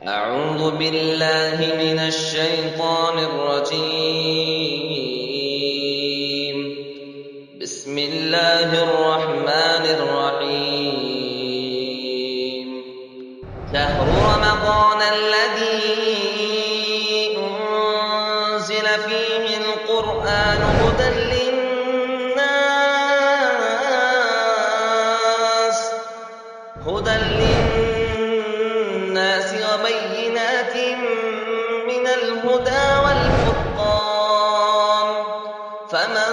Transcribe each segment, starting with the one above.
أعوذ بالله من الشيطان الرجيم. بسم الله الرحمن الرحيم. شهر رمضان الذي أنزل فيه القرآن هدى للناس وبينات من الهدى والفرقان، فمن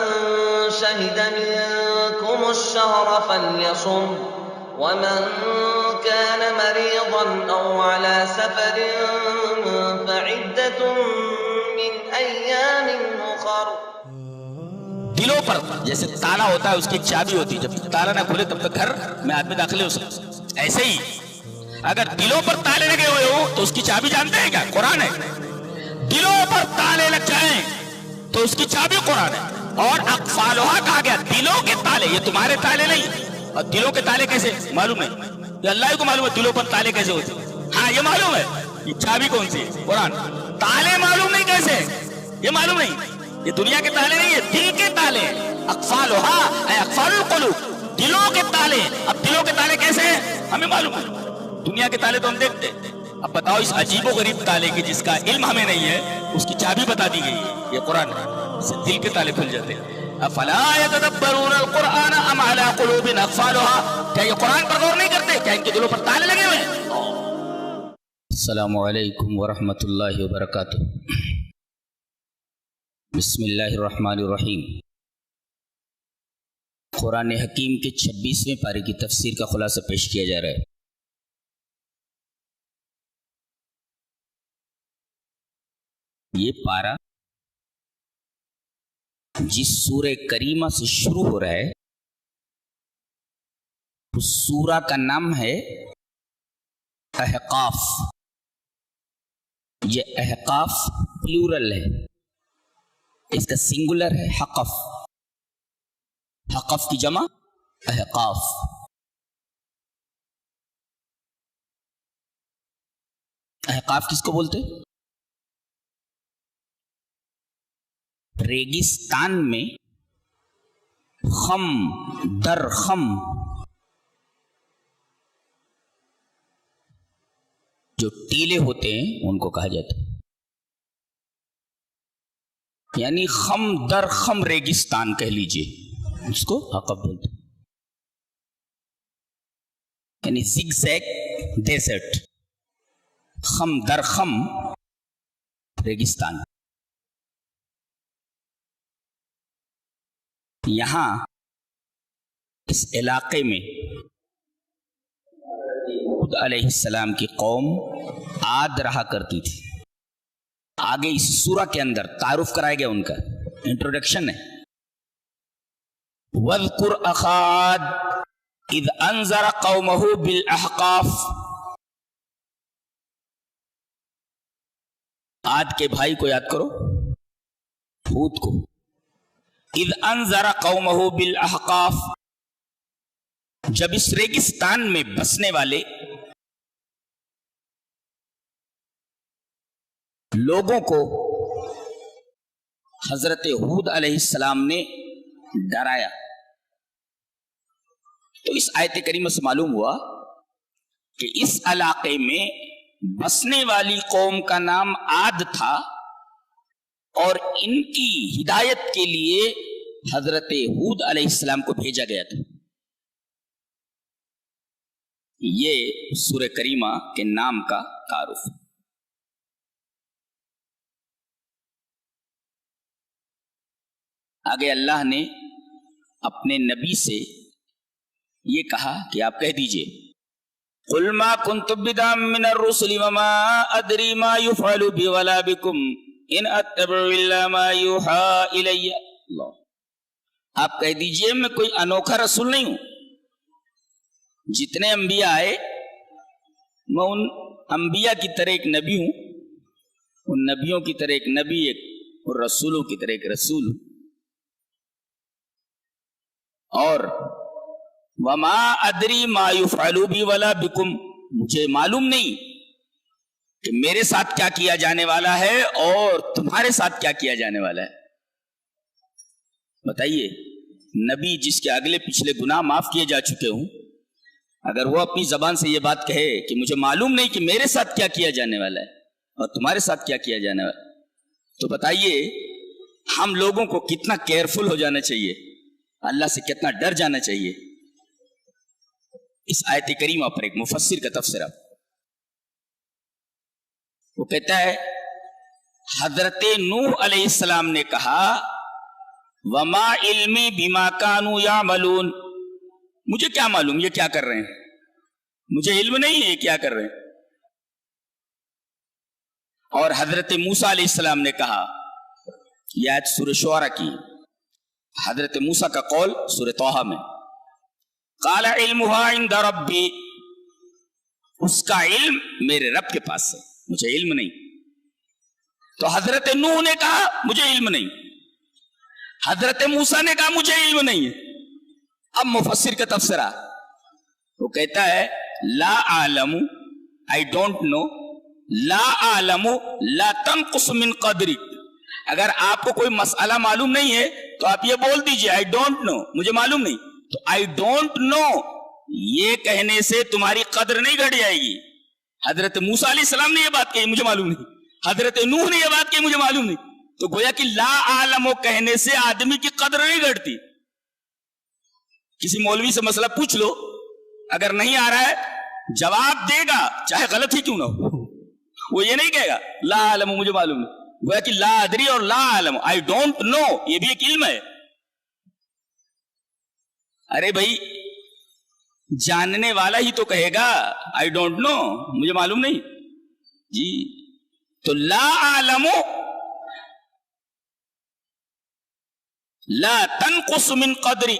شهد منكم الشهر فليصم، ومن كان مريضا أو على سفر فعدة من أيام أخر. دلوں پر جیسے تالا ہوتا ہے اس کی چابی ہوتی ہے، جب تالا نہ کھلے تب تک گھر میں آدمی داخل ہو سکتا. ایسے ہی اگر دلوں پر تالے لگے ہوئے ہو تو اس کی چابی جانتے ہیں کیا؟ قرآن ہے. دلوں پر تالے لگ جائیں تو اس کی چابی قرآن ہے. اور اقفالها کہا گیا دلوں کے تالے، یہ تمہارے تالے نہیں. اور دلوں کے تالے کیسے معلوم ہے؟ یہ اللہ کو معلوم ہے دلوں پر تالے کیسے ہوتے. ہاں یہ معلوم ہے، یہ چابی کون سی ہے؟ قرآن. تالے معلوم نہیں کیسے، یہ معلوم نہیں. یہ دنیا کے تالے نہیں، یہ دل کے تالے. اقفالها اے اقفال القلوب، دلوں کے تالے. اب دلوں کے تالے کیسے ہیں ہمیں معلوم ہے، دنیا کے تالے تو ہم دیکھتے. اب بتاؤ اس عجیب و غریب تالے کی جس کا علم ہمیں نہیں ہے اس کی چابی بتا دی گئی ہے، یہ قرآن ہے. اس سے دل کے تالے کھل جاتے ہیں. افلا يتدبرون القرآن ام على قلوب اقفالها، کیا یہ قرآن پر غور نہیں کرتے؟ کیا ان کے دلوں پر تالے لگے ہوئے ہیں؟ السلام علیکم ورحمۃ اللہ وبرکاتہ. بسم اللہ الرحمن الرحیم. قرآن حکیم کے 26ویں پارے کی تفسیر کا خلاصہ پیش کیا جا رہا ہے. یہ پارہ جس سورہ کریمہ سے شروع ہو رہا ہے اس سورہ کا نام ہے احقاف. یہ احقاف پلورل ہے، اس کا سنگولر ہے حقف. حقف کی جمع احقاف. احقاف کس کو بولتے؟ ریگستان میں خم در خم جو ٹیلے ہوتے ہیں ان کو کہا جاتا ہے. یعنی خم در خم ریگستان کہہ لیجئے، اس کو حقف بولتے ہیں. یعنی زگ زیگ ڈیزرٹ، خم در خم ریگستان. یہاں اس علاقے میں خود علیہ السلام کی قوم عاد رہا کرتی تھی. آگے اس سورہ کے اندر تعارف کرایا گیا، ان کا انٹروڈکشن ہے. وَاذْكُرْ أَخَا عَادٍ إِذْ أَنذَرَ قَوْمَهُ بِالْأَحْقَافِ. عاد کے بھائی کو یاد کرو، ہود کو. اذ انذر قومه بالاحقاف، جب اس ریگستان میں بسنے والے لوگوں کو حضرت ہود علیہ السلام نے ڈرایا. تو اس آیت کریمہ سے معلوم ہوا کہ اس علاقے میں بسنے والی قوم کا نام عاد تھا اور ان کی ہدایت کے لیے حضرت ہود علیہ السلام کو بھیجا گیا تھا. یہ سورہ کریمہ کے نام کا تعارف. آگے اللہ نے اپنے نبی سے یہ کہا کہ آپ کہہ دیجئے قُلْ مَا كُنْتُ بِدْعًا مِّنَ الرُّسُلِ وَمَا أَدْرِي مَا يُفْعَلُ بِي وَلَا بِكُمْ ان اتبع الا ما یوحی الی. آپ کہہ دیجئے میں کوئی انوکھا رسول نہیں ہوں. جتنے انبیاء آئے میں ان انبیاء کی طرح ایک نبی ہوں، ان نبیوں کی طرح ایک نبی، ایک اور رسولوں کی طرح ایک رسول ہوں. اور وما ادری ما یفعل بی ولا بکم، مجھے معلوم نہیں کہ میرے ساتھ کیا کیا جانے والا ہے اور تمہارے ساتھ کیا کیا جانے والا ہے. بتائیے، نبی جس کے اگلے پچھلے گناہ معاف کیے جا چکے ہوں، اگر وہ اپنی زبان سے یہ بات کہے کہ مجھے معلوم نہیں کہ میرے ساتھ کیا کیا جانے والا ہے اور تمہارے ساتھ کیا کیا جانے والا ہے، تو بتائیے ہم لوگوں کو کتنا کیئرفل ہو جانا چاہیے، اللہ سے کتنا ڈر جانا چاہیے. اس آیت کریمہ پر ایک مفسر کا تفسیرہ، وہ کہتا ہے حضرت نوح علیہ السلام نے کہا وما علمی بما کانوا یعملون، مجھے کیا معلوم یہ کیا کر رہے ہیں، مجھے علم نہیں ہے یہ کیا کر رہے ہیں. اور حضرت موسیٰ علیہ السلام نے کہا، یہ آیت سورہ شعراء کی، حضرت موسیٰ کا قول سورہ طٰہٰ میں، قال علمها عند ربی، اس کا علم میرے رب کے پاس ہے، مجھے علم نہیں. تو حضرت نوح نے کہا مجھے علم نہیں، حضرت موسیٰ نے کہا مجھے علم نہیں ہے. اب مفسر کا تفسیرہ، وہ کہتا ہے لا اعلم، I don't know، لا اعلم لا تنقص من قدری. اگر آپ کو کوئی مسئلہ معلوم نہیں ہے تو آپ یہ بول دیجئے I don't know، مجھے معلوم نہیں. تو I don't know یہ کہنے سے تمہاری قدر نہیں گھٹ جائے گی. حضرت موسیٰ علیہ السلام نے یہ بات کہی مجھے معلوم نہیں، حضرت نوح نے یہ بات کہی مجھے معلوم نہیں. تو گویا کہ لا عالم کہنے سے آدمی کی قدر نہیں گھٹتی. کسی مولوی سے مسئلہ پوچھ لو، اگر نہیں آ رہا ہے جواب دے گا چاہے غلط ہی کیوں نہ ہو، وہ یہ نہیں کہے گا لا عالم مجھے معلوم نہیں. گویا کہ لا ادری اور لا عالم I don't know یہ بھی ایک علم ہے. ارے بھائی جاننے والا ہی تو کہے گا I don't know مجھے معلوم نہیں جی. تو لا عالم لا تنقص من قدری،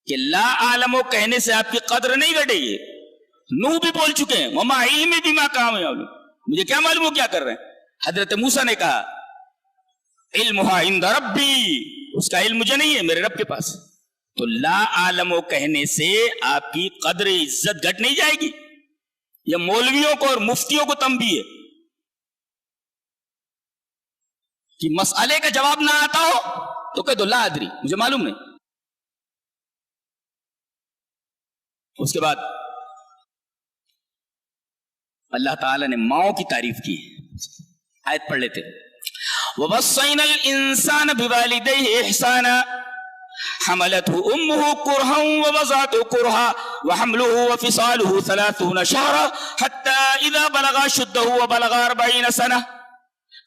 کہ لا عالم کہنے سے آپ کی قدر نہیں گھٹے گی. نوح بھی بول چکے ہیں وما علمی بما کانوا یعملون، مجھے کیا معلوم وہ کیا کر رہے ہیں. حضرت موسیٰ نے کہا علمها عند ربی، اس کا علم مجھے نہیں ہے میرے رب کے پاس. تو لا عالم کہنے سے آپ کی قدر عزت گھٹ نہیں جائے گی. یہ مولویوں کو اور مفتیوں کو تنبیہ ہے کہ مسئلے کا جواب نہ آتا ہو تو کہہ دو لا ادری مجھے معلوم نہیں. اس کے بعد اللہ تعالیٰ نے ماؤں کی تعریف کی، آیت پڑھ لیتے. وَوَصَّيْنَا الْإِنسَانَ بِوَالِدَيْهِ إِحْسَانًا حَمَلَتْهُ أُمُّهُ كُرْهًا وَوَضَعَتْهُ كُرْهًا وَحَمْلُهُ وَفِصَالُهُ 30 شهرًا حَتَّى إِذَا بَلَغَ أَشُدَّهُ وَبَلَغَ 40 سَنَةً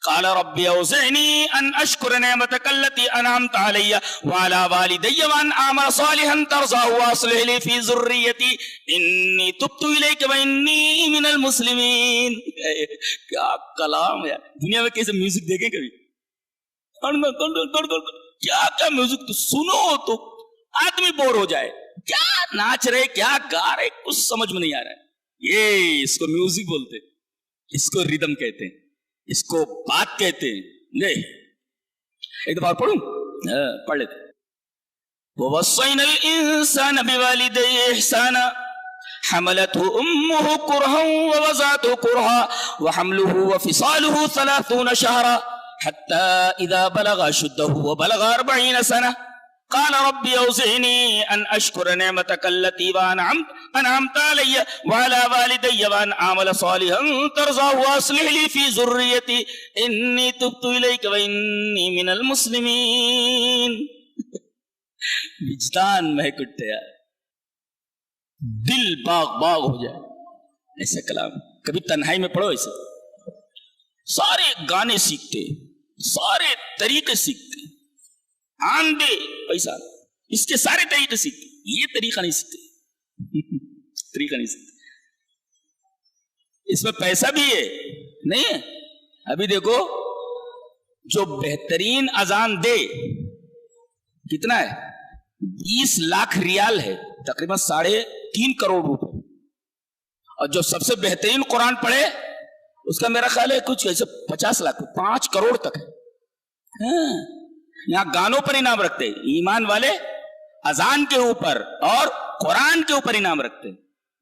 قال رب اوزعني ان اشكر نعمتك التي انعمت علي وعلى والدي وان اعمل صالحا ترضاه واصلح لي في ذريتي اني تبت اليك واني من المسلمين. کیا کلام ہے. دنیا میں کیسے میوزک دیکھیں کبھی، کیا میوزک تو سنو تو آدمی بور ہو جائے، کیا ناچ رہے کیا گا رہے کچھ سمجھ میں نہیں آ رہا ہے. یہ اس کو میوزک بولتے، اس کو ریدم کہتے ہیں، اس کو بات کہتے ہیں. نہیں ایک دفعہ پڑھوں، پڑھ لیتے. وَوَصَّيْنَا الْإِنسَانَ بِوَالِدَيْهِ إِحْسَانًا حَمَلَتْهُ أُمُّهُ كُرْهًا وَوَضَعَتْهُ كُرْهًا وَحَمْلُهُ وَفِصَالُهُ 30 شهرًا حَتَّى إِذَا بَلَغَ أَشُدَّهُ وَبَلَغَ 40 سَنَةً قال رب اوزعني ان اشكر نعمتك التي انعمت علي وعلى والدي وان اعمل صالحا ترضاه واصلح لي في ذريتي اني تبت اليك واني من المسلمين. وجدان مہک اٹھے یار، دل باغ باغ ہو جائے. ایسا کلام کبھی تنہائی میں پڑھو. ایسے سارے گانے سیکھتے، سارے طریقے سیکھتے، آندے پیسہ اس کے سارے طریقے سیکھتے، یہ طریقہ نہیں سیکھتے، طریقہ نہیں سیکھتے. اس میں پیسہ بھی ہے نہیں ہے. ابھی دیکھو جو بہترین اذان دے کتنا ہے، 20 لاکھ ریال ہے، تقریباً 3.5 کروڑ روپے. اور جو سب سے بہترین قرآن پڑھے اس کا میرا خیال ہے کچھ ایسے 50 لاکھ 5 کروڑ تک ہے. یہاں گانوں پر انعام رکھتے، ایمان والے اذان کے اوپر اور قرآن کے اوپر انعام رکھتے.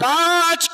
5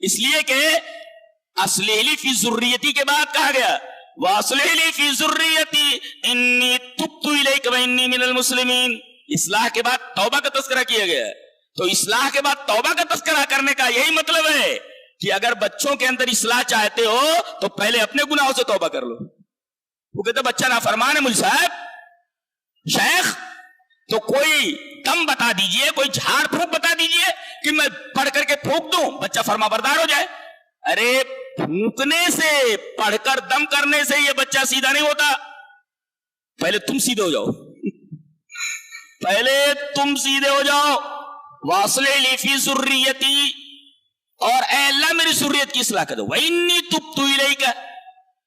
اس لیے کہ اصلح لی فی ذریتی کے بعد کہا گیا واصلح لی فی ذریتی انی تبت الیک و انی من المسلمین. اصلاح کے بعد توبہ کا تذکرہ کیا گیا ہے. تو اصلاح کے بعد توبہ کا تذکرہ کرنے کا یہی مطلب ہے کہ اگر بچوں کے اندر اصلاح چاہتے ہو تو پہلے اپنے گناہوں سے توبہ کر لو. وہ کہتے بچہ نافرمان ہے مول صاحب شیخ تو کوئی دم بتا دیجئے, کوئی جھاڑ پھونک بتا دیجئے کہ میں پڑھ کر کے پھونک دوں بچہ فرما بردار ہو جائے. ارے پھونکنے سے, پڑھ کر دم کرنے سے یہ بچہ سیدھا نہیں ہوتا. پہلے تم سیدھے ہو جاؤ, پہلے تم سیدھے ہو جاؤ. واصلح لی فی ذریتی, اور اے اللہ میری ذریت کی اصلاح کر دو. وانی تبت الیک,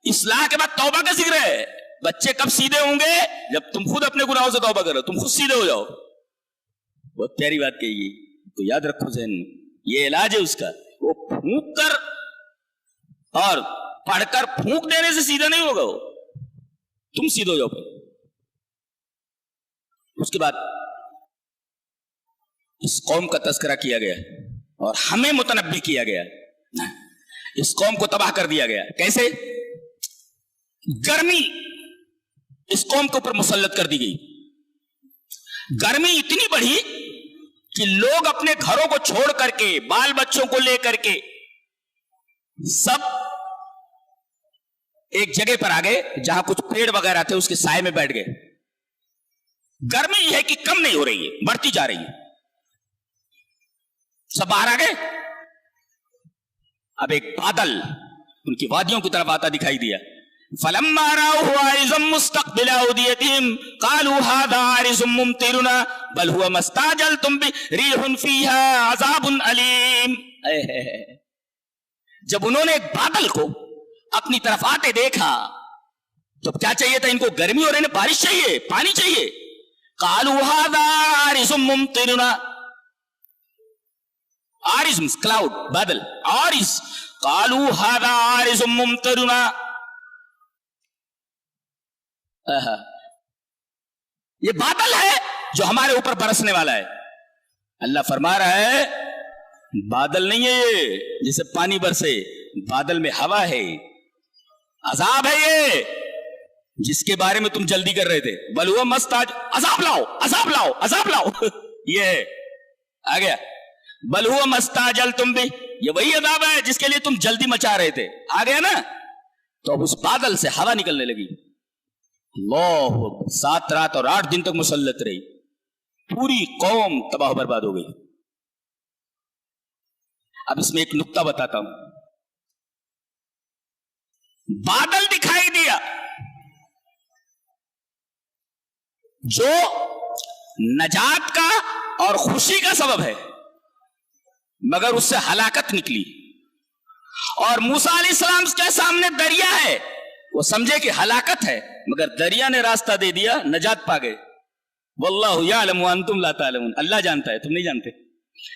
اصلاح کے بعد توبہ کا ذکر ہے. بچے کب سیدھے ہوں گے؟ جب تم خود اپنے گناہوں سے توبہ کرو, تم خود سیدھے ہو جاؤ. بہت پیاری بات کہی تو یاد رکھو ذہن میں, یہ علاج ہے اس کا. وہ پھونک کر اور پڑھ کر پھونک دینے سے سیدھا نہیں ہوگا, وہ تم سیدھے ہو جاؤ پہلے. اس کے بعد اس قوم کا تذکرہ کیا گیا اور ہمیں متنبہ کیا گیا. اس قوم کو تباہ کر دیا گیا. کیسے؟ گرمی اس قوم کے اوپر مسلط کر دی گئی. گرمی اتنی بڑھی کہ لوگ اپنے گھروں کو چھوڑ کر کے, بال بچوں کو لے کر کے سب ایک جگہ پر آ گئے جہاں کچھ پیڑ وغیرہ تھے, اس کے سائے میں بیٹھ گئے. گرمی یہ ہے کہ کم نہیں ہو رہی ہے, بڑھتی جا رہی ہے. سب باہر آ گئے. اب ایک بادل ان کی وادیوں کی طرف آتا دکھائی دیا. فلما رأوه عارضا مستقبل أوديتهم قالوا هذا عارض ممطرنا بل هو ما استعجلتم به ريح فيها عذاب أليم. جب انہوں نے ایک بادل کو اپنی طرف آتے دیکھا تو کیا چاہیے تھا ان کو؟ گرمی اور انہیں بارش چاہیے, پانی چاہیے. قالوا هذا عارض ممطرنا, عارض کلاؤڈ, بادل, عارض. قالوا هذا عارض ممطرنا, یہ بادل ہے جو ہمارے اوپر برسنے والا ہے. اللہ فرما رہا ہے بادل نہیں ہے یہ جسے پانی برسے, بادل میں ہوا ہے, عذاب ہے یہ جس کے بارے میں تم جلدی کر رہے تھے. بل ہوا مستاج, عذاب لاؤ عذاب لاؤ عذاب لاؤ. یہ ہے آ گیا. بل ہوا مستاجل تم بھی, یہ وہی عذاب ہے جس کے لیے تم جلدی مچا رہے تھے. آ گیا نا. تو اب اس بادل سے ہوا نکلنے لگی. اللہ 7 رات اور 8 دن تک مسلط رہی. پوری قوم تباہ برباد ہو گئی. اب اس میں ایک نقطہ بتاتا ہوں. بادل دکھائی دیا جو نجات کا اور خوشی کا سبب ہے, مگر اس سے ہلاکت نکلی. اور موسیٰ علیہ السلام کے سامنے دریا ہے, وہ سمجھے کہ ہلاکت ہے, مگر دریا نے راستہ دے دیا, نجات پا گئے. واللہ یعلم وانتم لا تعلمون, اللہ جانتا ہے تم نہیں جانتے.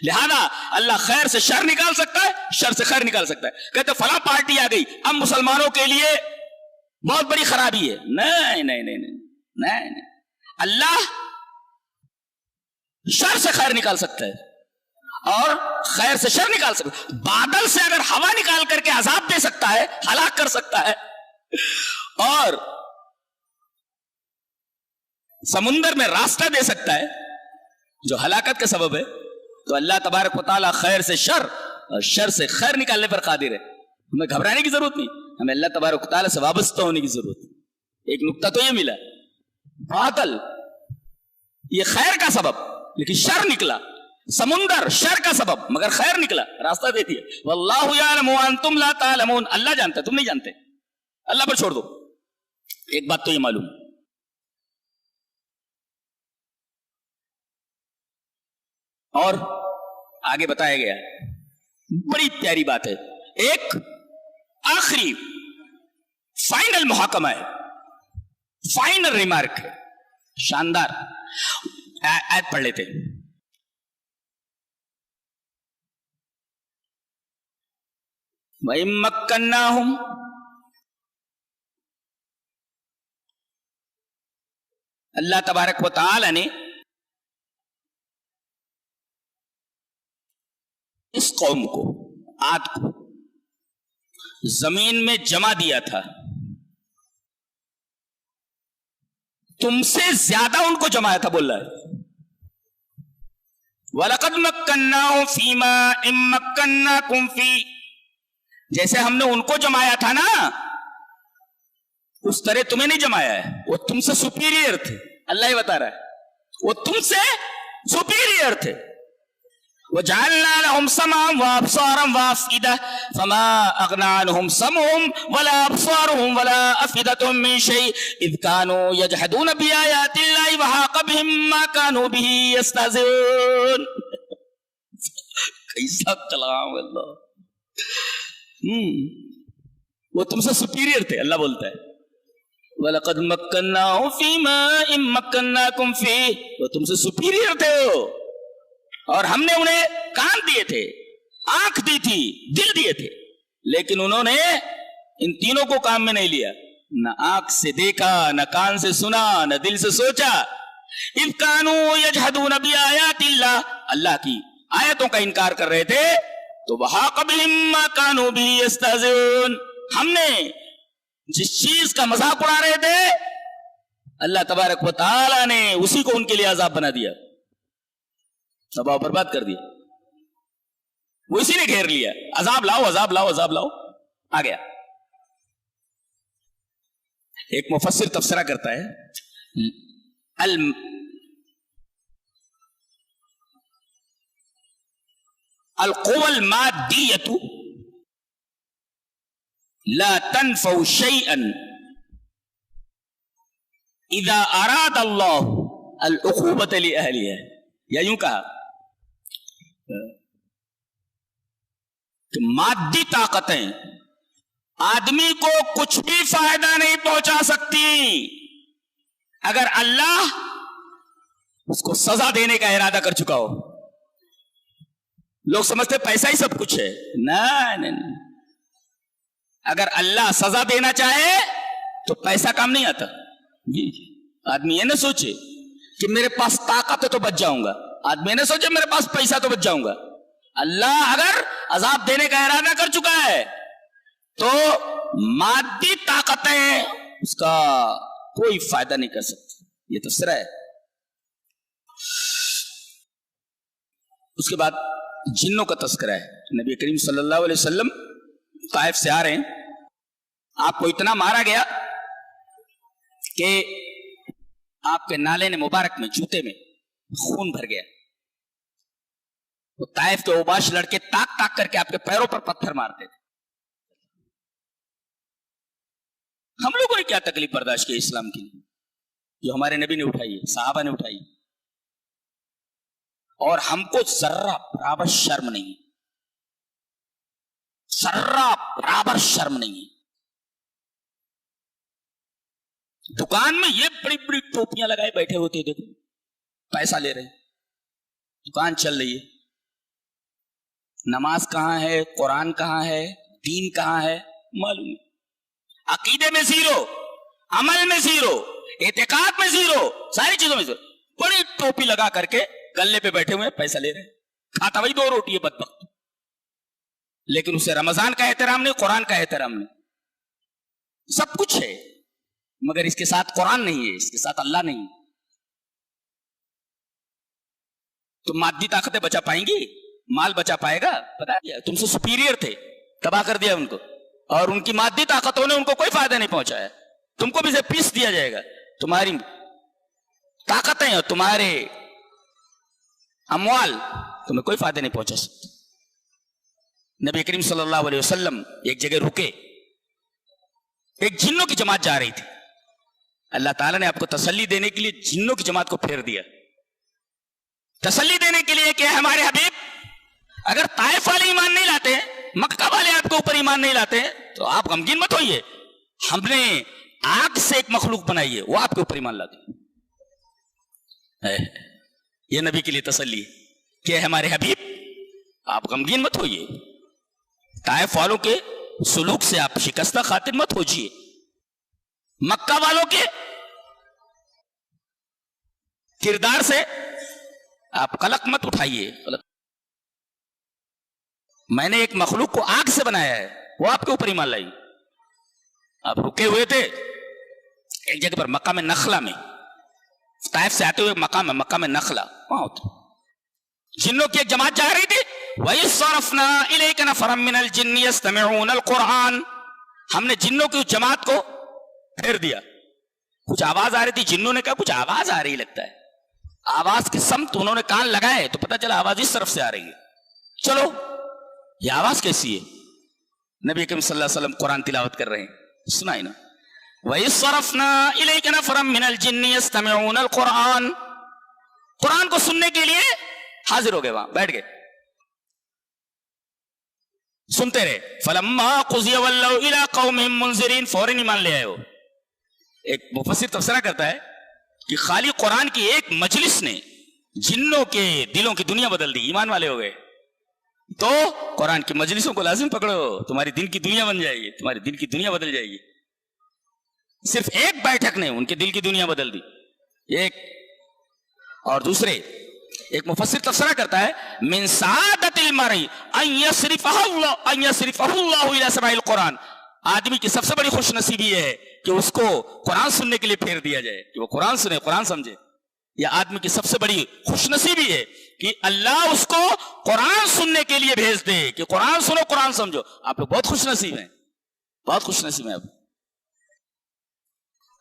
لہذا اللہ خیر سے شر نکال سکتا ہے, شر سے خیر نکال سکتا ہے. کہتے فلاں پارٹی آ گئی, اب مسلمانوں کے لیے بہت بڑی خرابی ہے. نہیں نہیں نہیں نہیں نہیں نہیں, اللہ شر سے خیر نکال سکتا ہے اور خیر سے شر نکال سکتا ہے. بادل سے اگر ہوا نکال کر کے عذاب دے سکتا ہے, ہلاک کر سکتا ہے, اور سمندر میں راستہ دے سکتا ہے جو ہلاکت کا سبب ہے, تو اللہ تبارک و تعالیٰ خیر سے شر اور شر سے خیر نکالنے پر قادر ہے. ہمیں گھبرانے کی ضرورت نہیں, ہمیں اللہ تبارک و تعالیٰ سے وابستہ ہونے کی ضرورت ہے. ایک نقطہ تو یہ ملا, بادل یہ خیر کا سبب لیکن شر نکلا, سمندر شر کا سبب مگر خیر نکلا, راستہ دے دیا. واللہ یعلم وانتم لا تعلمون, اللہ جانتا ہے تم نہیں جانتے. اللہ پر چھوڑ دو. ایک بات تو یہ معلوم, اور آگے بتایا گیا بڑی پیاری بات ہے, ایک آخری فائنل محاکمہ ہے, فائنل ریمارک ہے, شاندار. آیت پڑھ لیتے. وَإِن مَّكَّنَّاهُمْ, اللہ تبارک و تعالی نے اس قوم کو عاد کو زمین میں جما دیا تھا، تم سے زیادہ ان کو جمایا تھا، بول رہا ہے وَلَقَدْ مَكَّنَّاهُمْ فِي مَاءٍ مَكَّنَّاكُمْ فِيهِ، جیسے ہم نے ان کو جمایا تھا نا اس طرح تمہیں نہیں جمایا ہے، وہ تم سے سپیریئر تھے، اللہ ہی بتا رہا ہے وہ تم سے سپیریئر تھے۔ وَجَعَلْنَا لَهُمْ سَمْعًا وَأَبْصَارًا وَأَفْئِدَةً فَمَا أَغْنَىٰ عَنْهُمْ سَمْعُهُمْ وَلَا أَبْصَارُهُمْ وَلَا أَفْئِدَةُهُم مِّن شَيْءٍ إِذْ كَانُوا يَجْحَدُونَ بِآيَاتِ اللَّهِ وَحَاقَ بِهِم مَّا كَانُوا بِهِ يَسْتَهْزِئُونَ۔ کیسا کلام اللہ، وہ تم سے سپیریئر تھے، اللہ بولتا ہے وَلَقَدْ مَكَّنَّاهُمْ فِي مَاءٍ مَكَّنَّاكُمْ فِيهِ، وہ تم سے سپیریئر تھے وہ، اور ہم نے انہیں کان دیے تھے، آنکھ دی تھی، دل دیے تھے، لیکن انہوں نے ان تینوں کو کام میں نہیں لیا، نہ آنکھ سے دیکھا، نہ کان سے سنا، نہ دل سے سوچا۔ اِذْ كَانُوا يَجْحَدُونَ بِآيَاتِ اللَّهِ، اللہ کی آیتوں کا انکار کر رہے تھے، تو وَحَاقَ بِهِم مَّا كَانُوا بِهِ يَسْتَهْزِئُونَ، ہم نے جس چیز کا مذاق اڑا رہے تھے اللہ تبارک و تعالی نے اسی کو ان کے لیے عذاب بنا دیا، تباہ برباد کر دیا، وہ اسی نے گھیر لیا، عذاب لاؤ عذاب لاؤ عذاب لاؤ، آ گیا۔ ایک مفسر تفسیرہ کرتا ہے القوى المادية لا تنفع شيئا اذا اراد الله العقوبة لأهلها، یا یوں کہا کہ مادی طاقتیں آدمی کو کچھ بھی فائدہ نہیں پہنچا سکتی اگر اللہ اس کو سزا دینے کا ارادہ کر چکا ہو۔ لوگ سمجھتے پیسہ ہی سب کچھ ہے، نہیں، اگر اللہ سزا دینا چاہے تو پیسہ کام نہیں آتا۔ آدمی یہ نہ سوچے کہ میرے پاس طاقت ہے تو بچ جاؤں گا، آدمی یہ نہ سوچے میرے پاس پیسہ تو بچ جاؤں گا۔ اللہ اگر عذاب دینے کا ارادہ کر چکا ہے تو مادی طاقتیں اس کا کوئی فائدہ نہیں کر سکتی، یہ تفسیرہ ہے۔ اس کے بعد جنوں کا تذکرہ ہے، نبی کریم صلی اللہ علیہ وسلم طائف سے آ رہے ہیں، آپ کو اتنا مارا گیا کہ آپ کے نالے نے مبارک میں، جوتے میں خون بھر گیا۔ وہ طائف کے اوباش لڑکے تاک تاک کر کے آپ کے پیروں پر پتھر مارتے تھے۔ ہم لوگوں نے کیا تکلیف برداشت کی اسلام کی، جو ہمارے نبی نے اٹھائی ہے، صحابہ نے اٹھائی، اور ہم کو ذرہ برابر شرم نہیں ہے، ذرہ برابر شرم نہیں ہے۔ دکان میں یہ بڑی بڑی ٹوپیاں لگائے بیٹھے ہوتے، دیکھو پیسہ لے رہے ہیں، دکان چل رہی ہے، نماز کہاں ہے، قرآن کہاں ہے، دین کہاں ہے، معلوم ہے، عقیدے میں زیرو، عمل میں زیرو، اعتقاد میں زیرو، ساری چیزوں میں زیرو، بڑی ٹوپی لگا کر کے گلے پہ بیٹھے ہوئے پیسہ لے رہے ہیں، کھاتا وہی 2 روٹی ہے بدبخت، لیکن اسے رمضان کا احترام نہیں، قرآن کا احترام نہیں، سب کچھ ہے مگر اس کے ساتھ قرآن نہیں ہے، اس کے ساتھ اللہ نہیں ہے۔ تو مادی طاقتیں بچا پائیں گی، مال بچا پائے گا؟ پتا دیا تم سے سپیریئر تھے، تباہ کر دیا ان کو، اور ان کی مادی طاقتوں نے ان کو کوئی فائدہ نہیں پہنچایا۔ تم کو بھی سے پیس دیا جائے گا، تمہاری طاقتیں اور تمہارے اموال تمہیں کوئی فائدہ نہیں پہنچا سکتے۔ نبی کریم صلی اللہ علیہ وسلم ایک جگہ رکے، ایک جنوں کی جماعت جا رہی تھی، اللہ تعالیٰ نے آپ کو تسلی دینے کے لیے جنوں کی جماعت کو پھیر دیا، تسلی دینے کے لیے کہ ہمارے حبیب اگر طائف والے ایمان نہیں لاتے ہیں، مکہ والے آپ کے اوپر ایمان نہیں لاتے ہیں تو آپ غمگین مت ہوئیے، ہم نے آگ سے ایک مخلوق بنائی ہے، وہ آپ کے اوپر ایمان لاتے ہیں۔ یہ نبی کے لیے تسلی کہ ہمارے حبیب آپ غمگین مت ہوئیے، طائف والوں کے سلوک سے آپ شکستہ خاطر مت ہوجیے، مکہ والوں کے کردار سے آپ قلق مت اٹھائیے۔ میں نے ایک مخلوق کو آگ سے بنایا ہے، وہ آپ کے اوپر ایمان لائی. آپ رکے ہوئے تھے ایک جگہ پر مقام نخلا میں، طائف سے آتے ہوئے مقام ہے مقام نخلا، وہاں ہوتے جنوں کی ایک جماعت جا رہی تھی. وَإِذْ صَرَفْنَا إِلَيْكَ نَفَرًا مِّنَ الْجِنِّ يَسْتَمِعُونَ الْقُرْآنَ. ہم نے جنوں کی اس جماعت کو پھیر دیا. کچھ آواز آ رہی تھی، جنوں نے کہا کچھ آواز آ رہی لگتا ہے. آواز کی سمت انہوں نے کان لگائے تو پتہ چلا آواز اس طرف سے آ رہی ہے. چلو یہ آواز کیسی ہے؟ نبی اکرم صلی اللہ علیہ وسلم قرآن تلاوت کر رہے ہیں، سنائے نا. وَإِذْ صَرَفْنَا إِلَيْكَ نَفَرًا مِّنَ الْجِنِّ يَسْتَمِعُونَ الْقُرْآنَ. قرآن کو سننے کے لیے حاضر ہو گئے، وہاں بیٹھ گئے، سنتے رہے. فَلَمَّا قُضِيَ وَلَّوْا إِلَىٰ قَوْمِهِم مُنذِرِينَ. فوراً ایمان لے آئے. ہو ایک مفسر تفسیرہ کرتا ہے کہ خالی قرآن کی ایک مجلس نے جنوں کے دلوں کی دنیا بدل دی، ایمان والے ہو گئے. تو قرآن کی مجلسوں کو لازم پکڑو، تمہاری دل کی دنیا بن جائے گی، تمہاری دل کی دنیا بدل جائے گی. صرف ایک بیٹھک نے ان کے دل کی دنیا بدل دی. ایک اور دوسرے ایک مفسر تفسیرہ کرتا ہے من سعادت المرء ان يصرفه الله الى سماع القرآن. آدمی کی سب سے بڑی خوش نصیبی یہ ہے کہ اس کو قرآن سننے کے لیے پھیر دیا جائے، کہ وہ قرآن سنے، قرآن سمجھے. یہ آدمی کی سب سے بڑی خوش نصیبی ہے کہ اللہ اس کو قرآن سننے کے لیے بھیج دے، کہ قرآن سنو، قرآن سمجھو. آپ لوگ بہت خوش نصیب ہیں، بہت خوش نصیب ہیں آپ.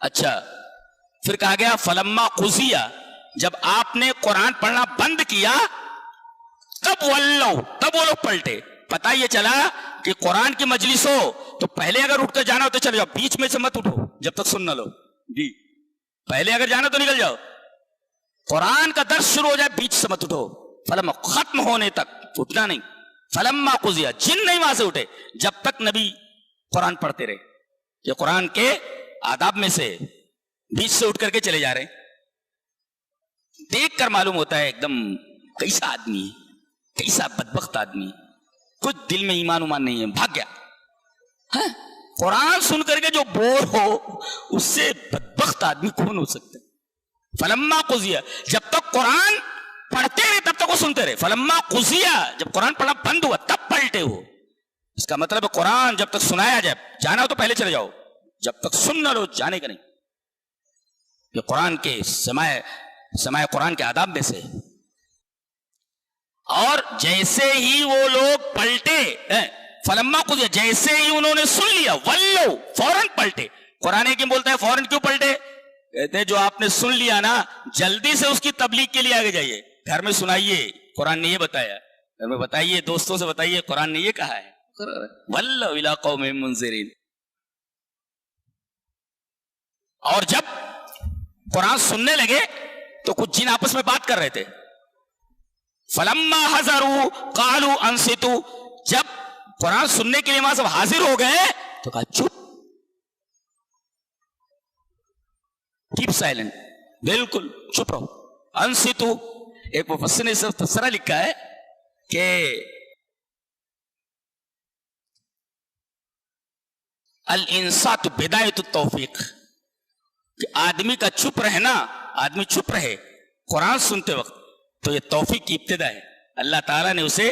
اچھا پھر کہا گیا فلما قضیہ، جب آپ نے قرآن پڑھنا بند کیا تب ولو، تب وہ لوگ پلٹے. پتہ یہ چلا کہ قرآن کی مجلس ہو تو پہلے اگر اٹھ کر جانا ہو تو چلے جاؤ، بیچ میں سے مت اٹھو جب تک سن نہ لو. جی پہلے اگر جانا تو نکل جاؤ، قرآن کا درس شروع ہو جائے بیچ سے مت اٹھو، فلما ختم ہونے تک اٹھنا نہیں. فلما قضیہ، جن نہیں وہاں سے اٹھے جب تک نبی قرآن پڑھتے رہے. یہ قرآن کے آداب میں سے بیچ سے اٹھ کر کے چلے جا رہے ہیں. دیکھ کر معلوم ہوتا ہے ایک دم کیسا آدمی ہے، کیسا بدبخت آدمی ہے، کچھ دل میں ایمان امان نہیں ہے، بھاگ گیا. قرآن سن کر کے جو بور ہو اس سے بدبخت آدمی کون ہو سکتا ہے؟ فلما قضیہ، جب تک قرآن پڑھتے رہے تب تک وہ سنتے رہے. فلما قضیہ، جب قرآن پڑھنا بند ہوا تب پلٹے ہو. اس کا مطلب ہے قرآن جب تک سنایا جائے، جانا ہو تو پہلے چلے جاؤ، جب تک سن نہ لو جانے کا نہیں. یہ قرآن کے سماع قرآن کے آداب میں سے. اور جیسے ہی وہ لوگ پلٹے، فلما قضیہ، جیسے ہی انہوں نے سن لیا، ولو، فوراً پلٹے. قرآن کی بولتا ہے فوراً کیوں پلٹے؟ کہتے ہیں جو آپ نے سن لیا نا جلدی سے اس کی تبلیغ کے لیے آگے جائیے، گھر میں سنائیے قرآن نے یہ بتایا، گھر میں بتائیے، دوستوں سے بتائیے قرآن نے یہ کہا ہے. ولو الی قوم منذرین. اور جب قرآن سننے لگے تو کچھ جن آپس میں بات کر رہے تھے. فلما حضروا قالوا انصتوا، جب قرآن سننے کے لیے وہاں سب حاضر ہو گئے تو کہا چپ، کیپ سائلنٹ، بالکل چپ رہو. انصتوا، ایک مفسر نے صرف تفسیرہ لکھا ہے کہ الانصات بدایت التوفیق، کہ آدمی کا چپ رہنا، آدمی چپ رہے قرآن سنتے وقت تو یہ توفیق کی ابتدا ہے. اللہ تعالیٰ نے اسے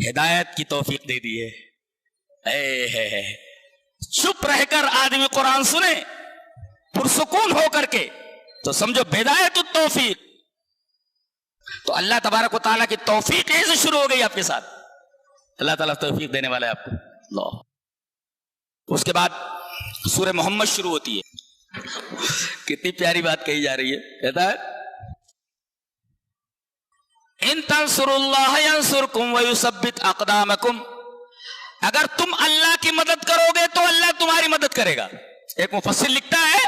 ہدایت کی توفیق دے دی ہے. چپ رہ کر آدمی قرآن سنے پرسکون ہو کر کے تو سمجھو بدایت التوفیق. تو اللہ تبارک و تعالیٰ کی توفیق ایسے شروع ہو گئی آپ کے ساتھ. اللہ تعالیٰ توفیق دینے والا ہے آپ کو. اللہ. اس کے بعد سورہ محمد شروع ہوتی ہے. کتنی پیاری بات کہی جا رہی ہے. کہتا ہے ان تنصروا اللہ ینصرکم ویثبت اقدامکم، اگر تم اللہ کی مدد کرو گے تو اللہ تمہاری مدد کرے گا. ایک مفسر لکھتا ہے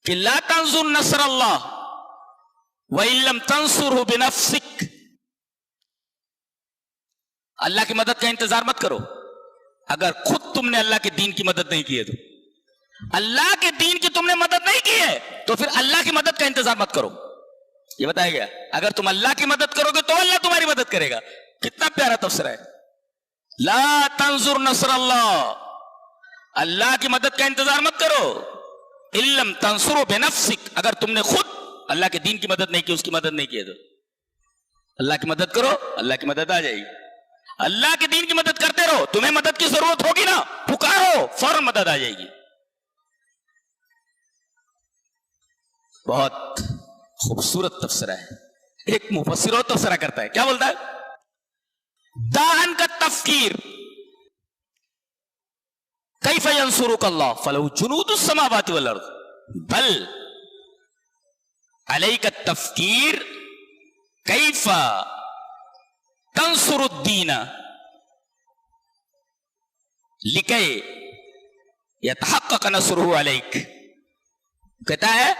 کہ لا تنظر نصر اللہ وَإِن لَمْ تَنْصُرْهُ بِنَفْسِكَ، اللہ کی مدد کا انتظار مت کرو اگر خود تم نے اللہ کے دین کی مدد نہیں کی ہے. تو اللہ کے دین کی تم نے مدد نہیں کی ہے تو پھر اللہ کی مدد کا انتظار مت کرو. یہ بتایا گیا اگر تم اللہ کی مدد کرو گے تو اللہ تمہاری مدد کرے گا. کتنا پیارا تفسیر ہے. لا تنظر نصر اللہ، اللہ کی مدد کا انتظار مت کرو. ان لم تنصروا بنفسک، اگر تم نے خود اللہ کے دین کی مدد نہیں کی، اس کی مدد نہیں کی ہے تو اللہ کی مدد کرو، اللہ کی مدد آ جائے گی. اللہ کے دین کی مدد کرتے رہو. تمہیں مدد کی ضرورت ہوگی نا, پکارو, فوراً مدد آ جائے گی. بہت خوبصورت تفسیرہ ہے. ایک مفسر اور تفسیرہ کرتا ہے, کیا بولتا ہے؟ دان کا تفکیر کیف ینصرک اللہ فلہ جنود السماوات والارض بل علیک التفکیر کیف تنصر الدین لکی یتحقق نصرہ علیک. کہتا ہے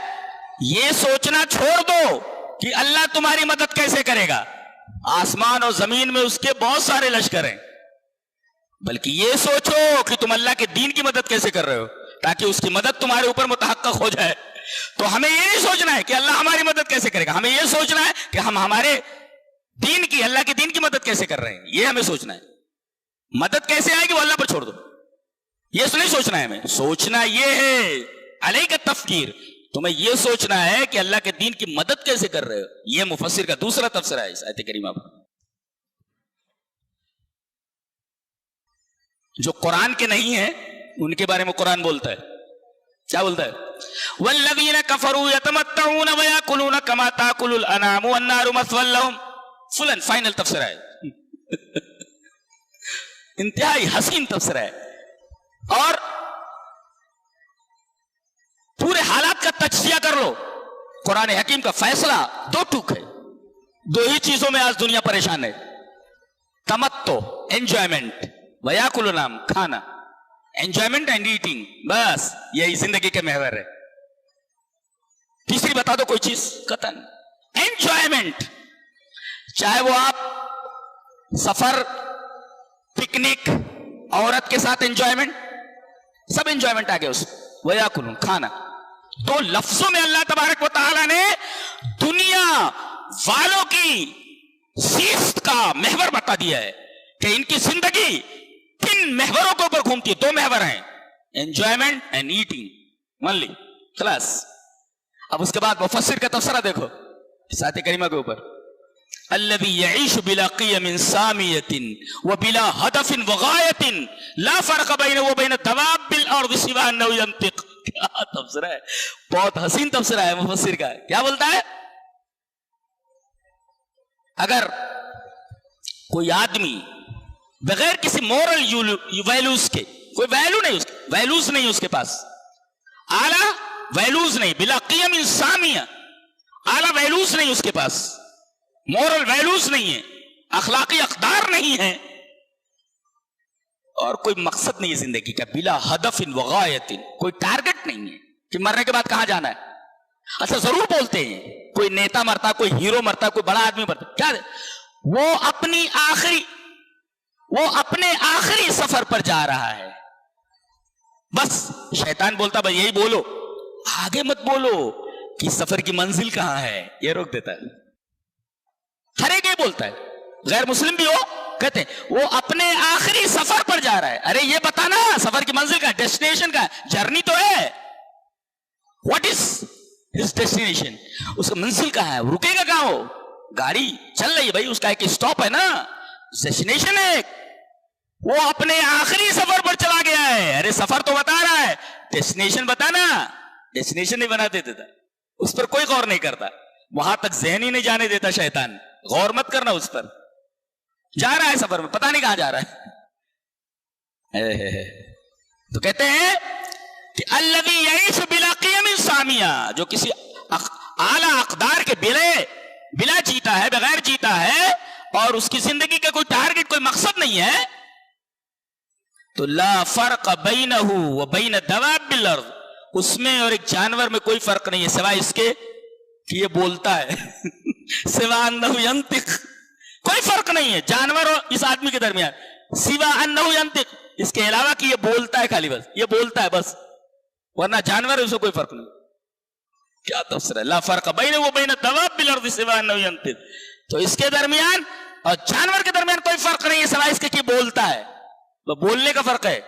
یہ سوچنا چھوڑ دو کہ اللہ تمہاری مدد کیسے کرے گا, آسمان اور زمین میں اس کے بہت سارے لشکر ہیں, بلکہ یہ سوچو کہ تم اللہ کے دین کی مدد کیسے کر رہے ہو تاکہ اس کی مدد تمہارے اوپر متحقق ہو جائے. تو ہمیں یہ نہیں سوچنا ہے کہ اللہ ہماری مدد کیسے کرے گا, ہمیں یہ سوچنا ہے کہ ہم ہمارے دین کی, اللہ کے دین کی مدد کیسے کر رہے ہیں, یہ ہمیں سوچنا ہے. مدد کیسے آئے گی وہ اللہ پر چھوڑ دو, یہ نہیں سوچنا ہے. ہمیں سوچنا یہ ہے علیہ کا تفکیر, تمہیں یہ سوچنا ہے کہ اللہ کے دین کی مدد کیسے کر رہے ہو. یہ مفسر کا دوسرا تفسیر ہے اس آیت کریمہ پر. جو قرآن کے نہیں ہیں ان کے بارے میں قرآن بولتا ہے, کیا بولتا ہے؟ والذین کفروا یتمتعون ویاکلون کما تاکل الانعام والنار مثوی لہم. فلن فائنل تفسیر ہے, انتہائی حسین تفسیر ہے, اور پورے حالات کا تجزیہ کر لو. قرآن حکیم کا فیصلہ دو ٹوک ہے, دو ہی چیزوں میں آج دنیا پریشان ہے, تمتع انجوائمنٹ, ویاکل الانعام کھانا, انجوائمنٹ اینڈ ایٹنگ, بس یہی زندگی کے محور ہے. تیسری بتا دو کوئی چیز, قطعاً انجوائمنٹ, چاہے وہ آپ سفر, پکنک, عورت کے ساتھ انجوائمنٹ, سب انجوائمنٹ آ گئے اس. ویاکل کھانا, دو لفظوں میں اللہ تبارک و تعالی نے دنیا والوں کی زیست کا محور بتا دیا ہے کہ ان کی زندگی کن محوروں کے اوپر گھومتی ہے. دو محور ہیں, انجوائمنٹ اینڈ ایٹنگ منلی, خلاص. اب اس کے بعد مفسر کا تفسیرہ دیکھو اس آیت کریمہ کے اوپر. الذي يعيش بلا قيم سامية وبلا هدف وغاية لا فرق بينه وبين دواب الارض سوى انه ينطق. کیا تفسیرہ ہے, بہت حسین تفسیرہ ہے مفسر کا. کیا بولتا ہے؟ اگر کوئی آدمی بغیر کسی مورل ویلوز کے, کوئی ویلو نہیں اس کے, ویلوز نہیں اس کے پاس, اعلیٰ ویلوز نہیں, بلا قیم سامیہ, اعلیٰ ویلوز نہیں اس کے پاس, مورل ویلوز نہیں ہے, اخلاقی اقدار نہیں ہے, اور کوئی مقصد نہیں ہے زندگی کا, بلا ہدف وغایت, کوئی ٹارگٹ نہیں ہے کہ مرنے کے بعد کہاں جانا ہے. اچھا ضرور بولتے ہیں کوئی نیتا مرتا, کوئی ہیرو مرتا, کوئی بڑا آدمی مرتا, کیا وہ اپنے آخری سفر پر جا رہا ہے. بس شیطان بولتا بھائی یہی بولو, آگے مت بولو کہ سفر کی منزل کہاں ہے, یہ روک دیتا ہے. ہر ایک یہ بولتا ہے, غیر مسلم بھی ہو کہتے ہیں وہ اپنے آخری سفر پر جا رہا ہے. ارے یہ بتانا سفر کی منزل کا, ڈیسٹینیشن کا, جرنی تو ہے. واٹ از ہز ڈیسٹینیشن, اس کا منزل کہاں ہے, رکے گا کہاں, ہو گاڑی چل رہی ہے بھائی, اس کا ایک اسٹاپ ہے نا, ڈیسٹینیشن ہے. وہ اپنے آخری سفر پر چلا گیا ہے. ارے سفر تو بتا رہا ہے, ڈیسٹینیشن بتانا, ڈیسٹینیشن نہیں بنا دیتا, اس پر کوئی غور نہیں کرتا. وہاں تک ذہن ہی نہیں جانے دیتا شیطان, غور مت کرنا اس پر. جا رہا ہے سفر میں, پتہ نہیں کہاں جا رہا ہے. تو کہتے ہیں کہ الذی یعیش بلا قیم سامیہ, جو کسی اعلیٰ اقدار کے بلا جیتا ہے, بغیر جیتا ہے, اور اس کی زندگی کا کوئی ٹارگٹ, کوئی مقصد نہیں ہے, تو لا فرق بینہ وبین دواب الارض, اس میں اور ایک جانور میں کوئی فرق نہیں ہے سوائے اس کے کہ یہ بولتا ہے. سوا انہ ینطق, کوئی فرق نہیں ہے جانور اور اس آدمی کے درمیان, سوا انہ ینطق, اس کے علاوہ کہ یہ بولتا ہے, خالی بس یہ بولتا ہے بس, ورنہ جانور ہے اسے کوئی فرق نہیں. کیا تفسیر ہے, لا فرق بینہ وبین دواب الارض سوا انہ ینطق. تو اس کے درمیان اور جانور کے درمیان کوئی فرق نہیں ہے سوائے اس کے کہ بولتا ہے. وہ بولنے کا فرق ہے,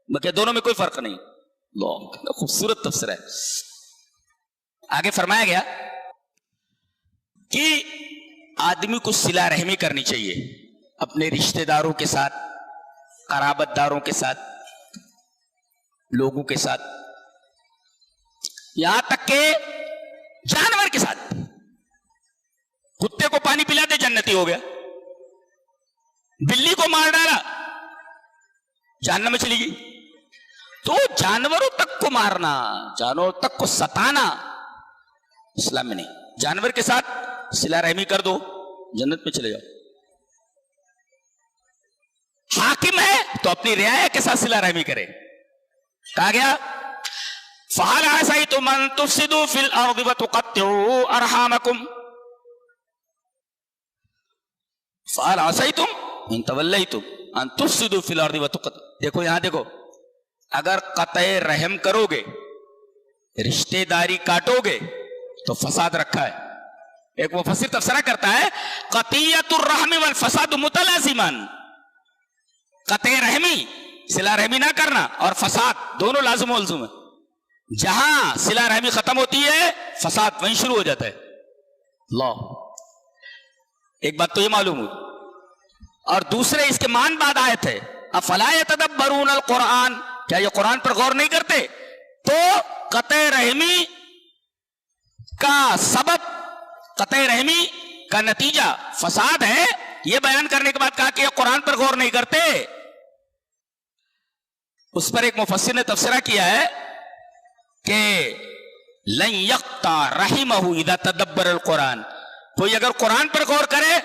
بلکہ دونوں میں کوئی فرق نہیں. خوبصورت تفسیر ہے. آگے فرمایا گیا کہ آدمی کو صلہ رحمی کرنی چاہیے. اپنے رشتہ داروں کے ساتھ، قرابت داروں کے ساتھ، لوگوں کے ساتھ، یہاں تک کہ جانور کے ساتھ. کتے کو پانی پلا دے جنتی ہو گیا، بلی کو مار ڈالا جہنم میں چلی گئی. تو جانوروں تک کو مارنا، جانوروں تک کو ستانا اسلام میں نہیں. جانور کے ساتھ صلہ رحمی کر دو، جنت میں چلے جاؤ. حاکم ہے تو اپنی رعایا کے ساتھ صلہ رحمی کرے. کہا گیا فَهَلْ عَسَيْتُمْ أَن تُفْسِدُوا فِي الْأَرْضِ وَتُقَطِّعُوا أَرْحَامَكُمْ فَهَلْ عَسَيْتُمْ إِن تَوَلَّيْتُمْ أَن تُفْسِدُوا فِي الْأَرْضِ وَتُقَطِّعُوا. دیکھو یہاں دیکھو، اگر قطع رحم کرو گے، رشتہ داری کاٹو گے تو فساد رکھا ہے. ایک مفسر تفسیرہ کرتا ہے قطیعۃ الرحم والفساد متلازمان. قطع رحمی، صلہ رحمی نہ کرنا، اور فساد دونوں لازم و ملزوم ہے. جہاں صلہ رحمی ختم ہوتی ہے فساد وہیں شروع ہو جاتا ہے. اللہ، ایک بات تو یہ معلوم ہوئی. اور دوسرے اس کے مان بعد آیت ہے افلا یتدبرون القرآن، کیا یہ قرآن پر غور نہیں کرتے؟ تو قطع رحمی کا سبب، قطع رحمی کا نتیجہ فساد ہے. یہ بیان کرنے کے بعد کہا کہ یہ قرآن پر غور نہیں کرتے. اس پر ایک مفسر نے تفسیرہ کیا ہے کہ لن یقطع رحمہ اذا تدبر القرآن. کوئی اگر قرآن پر غور کرے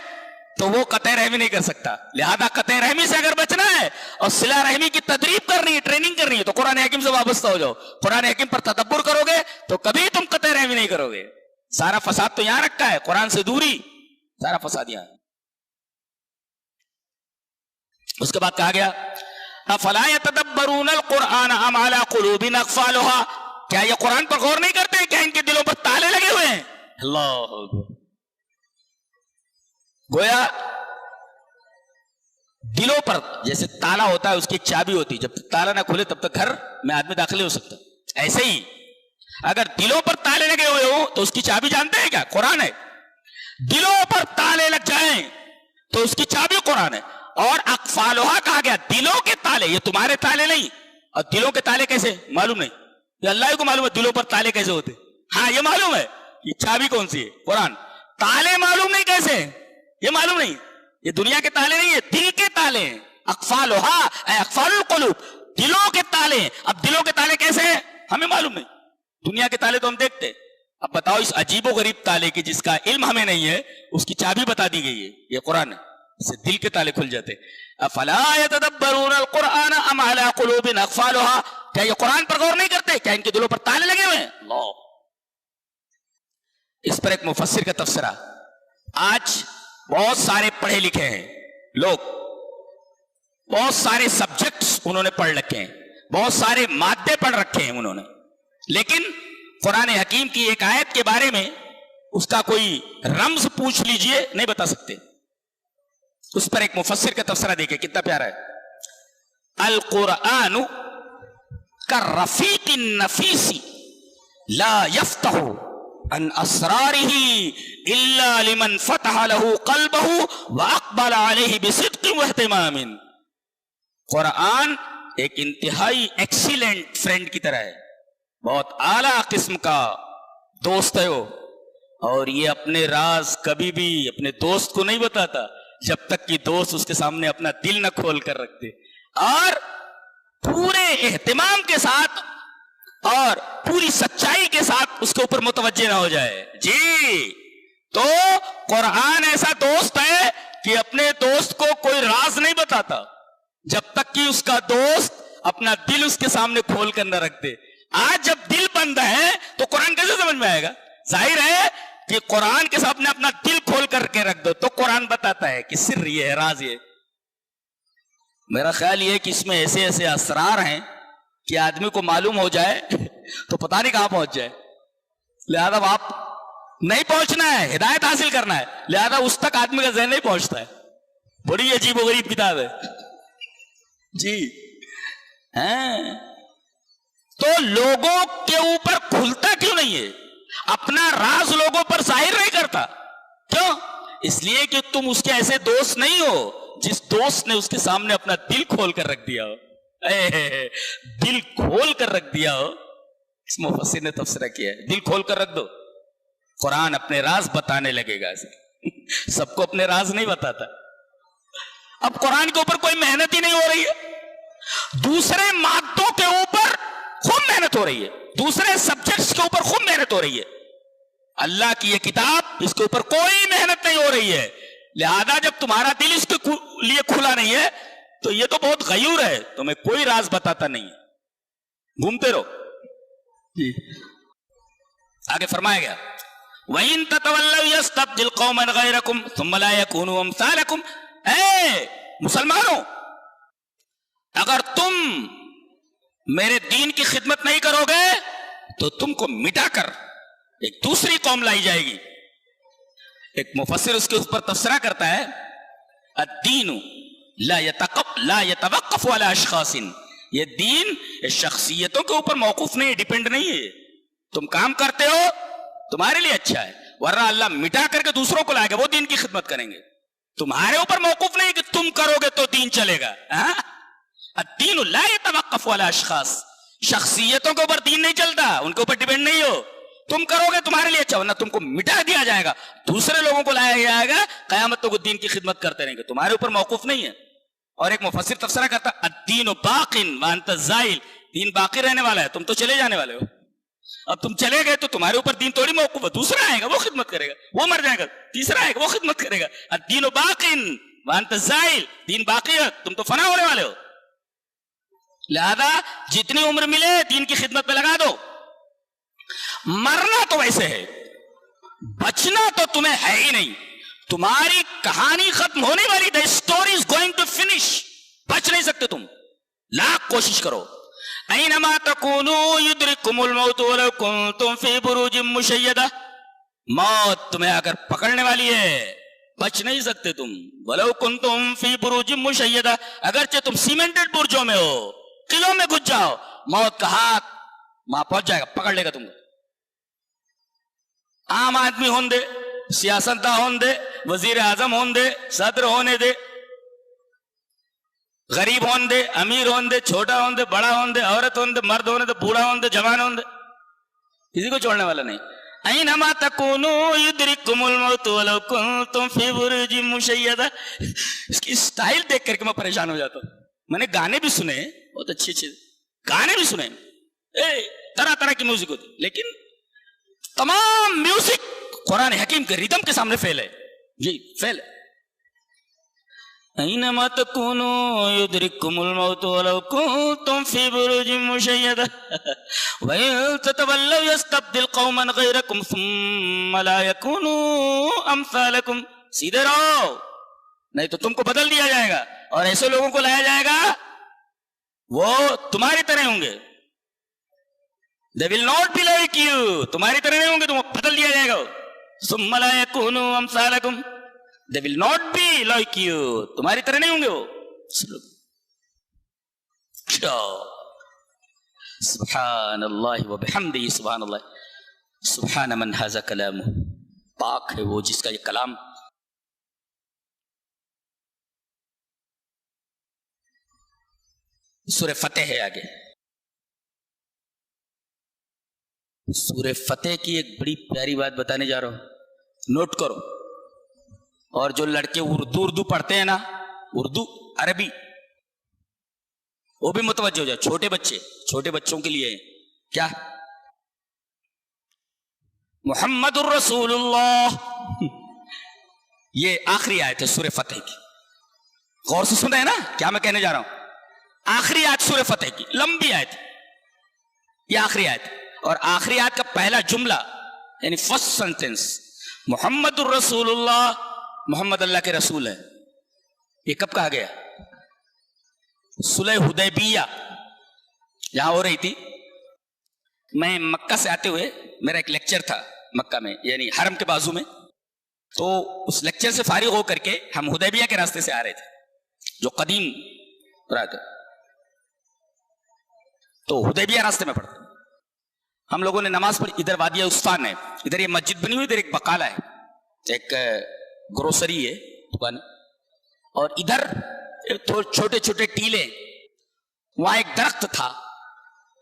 تو وہ قطع رحمی نہیں کر سکتا. لہذا قطع رحمی سے اگر بچنا ہے اور صلہ رحمی کی تدریب کرنی ہے، ٹریننگ کرنی ہے، تو قرآن حکیم سے وابستہ ہو جاؤ. قرآن حکیم پر تدبر کرو گے تو کبھی تم قطع رحمی نہیں کرو گے. سارا فساد تو یہاں رکھا ہے، قرآن سے دوری، سارا فساد یہاں. اس کے بعد کہا گیا افلا یتدبرون القرآن ام علی قلوب اقفالها. کیا یہ قرآن پر غور نہیں کرتے؟ کیا ان کے دلوں پر تالے لگے ہوئے ہیں؟ اللہ اکبر. گویا دلوں پر جیسے تالا ہوتا ہے، اس کی چابی ہوتی ہے، جب تک تالا نہ کھلے تب تک گھر میں آدمی داخل نہیں ہو سکتا. ایسے ہی اگر دلوں پر تالے لگے ہوئے ہوں تو اس کی چابی جانتے ہیں کیا؟ قرآن ہے. دلوں پر تالے لگ جائیں تو اس کی چابی قرآن ہے. اور اقفالها کہا گیا دلوں کے تالے، یہ تمہارے تالے نہیں. اور دلوں کے تالے کیسے معلوم نہیں؟ یہ اللہ کو معلوم ہے دلوں پر تالے کیسے ہوتے. ہاں یہ معلوم ہے یہ چابی کون سی ہے، قرآن. تالے معلوم نہیں کیسے، یہ معلوم نہیں. یہ دنیا کے تالے نہیں، یہ دل کے تالے ہیں. اقفالها اے اقفال القلوب، دلوں کے تالے. اب دلوں کے تالے کیسے ہیں ہمیں معلوم نہیں. دنیا کے تالے تو ہم دیکھتے. اب بتاؤ اس عجیب و غریب تالے کی جس کا علم ہمیں نہیں ہے، اس کی چابی بتا دی گئی ہے، یہ قرآن ہے. اس سے دل کے تالے کھل جاتے. افلا یتدبرون القرآن ام علی قلوب اقفالها. کیا یہ قرآن پر غور نہیں کرتے؟ کیا ان کے دلوں پر تالے لگے ہوئے ہیں؟ اللہ. اس پر ایک مفسر کا تفسیرہ. آج بہت سارے پڑھے لکھے ہیں لوگ، بہت سارے سبجیکٹس انہوں نے پڑھ رکھے ہیں، بہت سارے مادے پڑھ رکھے ہیں انہوں نے، لیکن قرآن حکیم کی ایک آیت کے بارے میں اس کا کوئی رمز پوچھ لیجئے نہیں بتا سکتے. اس پر ایک مفسر کا تفسیرہ دیکھیں کتنا پیارا ہے. القرآن کالرفیق النفیس لا یفتح عن اسرارہ الا لمن فتح له قلبه واقبل علیہ بصدق واہتمام. قرآن ایک انتہائی ایکسیلنٹ فرینڈ کی طرح ہے، بہت اعلیٰ قسم کا دوست ہے وہ. اور یہ اپنے راز کبھی بھی اپنے دوست کو نہیں بتاتا جب تک کہ دوست اس کے سامنے اپنا دل نہ کھول کر رکھتے، اور پورے اہتمام کے ساتھ اور پوری سچائی کے ساتھ اس کے اوپر متوجہ نہ ہو جائے. جی تو قرآن ایسا دوست ہے کہ اپنے دوست کو کوئی راز نہیں بتاتا جب تک کہ اس کا دوست اپنا دل اس کے سامنے کھول کر نہ رکھ دے. آج جب دل بند ہے تو قرآن کیسے سمجھ میں آئے گا؟ ظاہر ہے کہ قرآن کے سامنے اپنا دل کھول کر کے رکھ دو تو قرآن بتاتا ہے کہ سر یہ ہے، راز یہ. میرا خیال یہ کہ اس میں ایسے ایسے اسرار ہیں کہ آدمی کو معلوم ہو جائے تو پتہ نہیں کہاں پہنچ جائے. لہذا آپ نہیں پہنچنا ہے، ہدایت حاصل کرنا ہے، لہذا اس تک آدمی کا ذہن نہیں پہنچتا ہے. بڑی عجیب و غریب کتاب ہے جی. تو لوگوں کے اوپر کھلتا کیوں نہیں ہے؟ اپنا راز لوگوں پر ظاہر نہیں کرتا. کیوں؟ اس لیے کہ تم اس کے ایسے دوست نہیں ہو جس دوست نے اس کے سامنے اپنا دل کھول کر رکھ دیا ہو، دل کھول کر رکھ دیا ہو، اس مفسر نے تفسیرہ کیا ہے، دل کھول کر رکھ دو، قرآن اپنے راز بتانے لگے گا. سب کو اپنے راز نہیں بتاتا. اب قرآن کے اوپر کوئی محنت ہی نہیں ہو رہی ہے، دوسرے مادوں کے اوپر خوب محنت ہو رہی ہے، دوسرے سبجیکٹس کے اوپر خوب محنت ہو رہی ہے. اللہ کی یہ کتاب، اس کے اوپر کوئی محنت نہیں ہو رہی ہے. لہذا جب تمہارا دل اس کے لیے کھلا نہیں ہے تو یہ تو بہت غیور ہے، تمہیں کوئی راز بتاتا نہیں ہے، گھومتے رہو. آگے فرمایا گیا وَإِن تَتَوَلَّوْا يَسْتَبْدِلْ قَوْمًا غَيْرَكُمْ ثُمَّ لَا يَكُونُوا أَمْثَالَكُمْ. اے مسلمانوں، اگر تم میرے دین کی خدمت نہیں کرو گے تو تم کو مٹا کر ایک دوسری قوم لائی جائے گی. ایک مفسر اس کے اوپر تفسیرہ کرتا ہے الدین لا يتوقف على اشخاص. یہ دین شخصیتوں کے اوپر موقوف نہیں، ڈیپینڈ نہیں ہے. تم کام کرتے ہو تمہارے لیے اچھا ہے، ورنہ اللہ مٹا کر کے دوسروں کو لائے گا، وہ دین کی خدمت کریں گے. تمہارے اوپر موقوف نہیں کہ تم کرو گے تو دین چلے گا. الدین لا يتوقف على اشخاص. شخصیتوں کے اوپر دین نہیں چلتا، ان کے اوپر ڈیپینڈ نہیں ہو. تم کرو گے تمہارے لیے اچھا، ورنہ تم کو مٹا دیا جائے گا، دوسرے لوگوں کو لایا جائے گا، قیامت تک وہ دین کی خدمت کرتے رہیں گے، تمہارے اوپر موقوف نہیں ہے. اور ایک مفسر تفسیرہ کرتا الدین باق وانت زائل. دین باقی رہنے والا ہے، تم تو چلے جانے والے ہو. اب تم چلے گئے تو تمہارے اوپر دین تھوڑی موقوف ہے، دوسرا آئے گا وہ خدمت کرے گا، وہ مر جائے گا، تیسرا آئے گا وہ خدمت کرے گا. الدین باق وانت زائل. دین باقی ہے، تم تو فنا ہونے والے ہو. لہذا جتنی عمر ملے دین کی خدمت پہ لگا دو. مرنا تو ویسے ہے، بچنا تو تمہیں ہے ہی نہیں. تمہاری کہانی ختم ہونے والی، the story is going to finish. بچ نہیں سکتے تم، لاکھ کوشش کرو. اینما تکونوا یدرککم الموت ولو کنتم فی بروج مشیدہ. موت تمہیں اگر پکڑنے والی ہے بچ نہیں سکتے تم. ولو کنتم فی بروج مشیدہ، اگرچہ تم سیمنٹڈ برجوں میں ہو، قلعوں میں گھس جاؤ، موت کا ہاتھ وہاں پہنچ جائے گا، پکڑ لے گا تم کو. عام آدمی ہون دے، سیاستداں ہون دے، وزیر اعظم ہون دے، صدر ہونے دے، غریب ہون دے، امیر ہون دے، چھوٹا ہون دے، بڑا ہون دے، عورت ہون دے، مرد ہونے دے، بوڑھا ہون دے، جوان ہون دے، کسی کو چھوڑنے والا نہیں. اینما تکونوا یدرککم الموت ولو کنتم فی بروج مشیدہ. اس کی سٹائل دیکھ کر کے میں پریشان ہو جاتا ہوں. میں نے گانے بھی سنے، بہت اچھے اچھے گانے بھی سنے، طرح طرح کی میوزک ہوتی، لیکن تمام میوزک قرآن حکیم کے ریدم کے سامنے فیل ہے. جی فیل ہے. اینما تکونوا یدرککم الموت ولو کنتم فی بروج مشیدہ وَإِن تَتَوَلَّوْا يَسْتَبْدِلْ قَوْمًا غَيْرَكُمْ ثُمَّ لَا يَكُونُوا أَمْثَالَكُمْ. سیدھے رہو نہیں تو تم کو بدل دیا جائے گا، اور ایسے لوگوں کو لایا جائے گا وہ تمہاری طرح ہوں گے. They will not be like you. تمہاری طرح نہیں ہوں گے، تم کو بدل دیا جائے گا. ثُمَّ لَا يَكُونُوا أَمْثَالَكُمْ. They will not be like you. تمہاری طرح نہیں ہوں گے وہ. سبحان اللہ وبحمدہ، سبحان اللہ، سبحان من ھذا کلامہ. پاک ہے وہ جس کا یہ کلام. سورہ فتح ہے آگے. سورہ فتح کی ایک بڑی پیاری بات بتانے جا رہا ہوں، نوٹ کرو. اور جو لڑکے اردو پڑھتے ہیں نا، اردو عربی، وہ بھی متوجہ ہو جائے. چھوٹے بچوں کے لیے کیا محمد الرسول اللہ، یہ آخری آیت ہے سورہ فتح کی. غور سے سن رہے ہیں نا کیا میں کہنے جا رہا ہوں؟ آخری آیت سورہ فتح کی، لمبی آیت، یہ آخری آیت. اور آخری آیت کا پہلا جملہ یعنی فرسٹ سینٹینس محمد الرسول اللہ، محمد اللہ کے رسول ہے. یہ کب کہا گیا؟ صلح حدیبیہ یہاں ہو رہی تھی. میں مکہ سے آتے ہوئے میرا ایک لیکچر تھا مکہ میں، یعنی حرم کے بازو میں. تو اس لیکچر سے فارغ ہو کر کے ہم حدیبیہ کے راستے سے آ رہے تھے، جو قدیم رات. تو حدیبیہ راستے میں پڑتا ہم لوگوں نے نماز پڑھی. ادھر وادی عثمان ہے، ادھر یہ مسجد بنی ہوئی، ادھر ایک بقالہ ہے، ایک گروسری ہے دکان. اور ادھر چھوٹے چھوٹے ٹیلے، وہاں ایک درخت تھا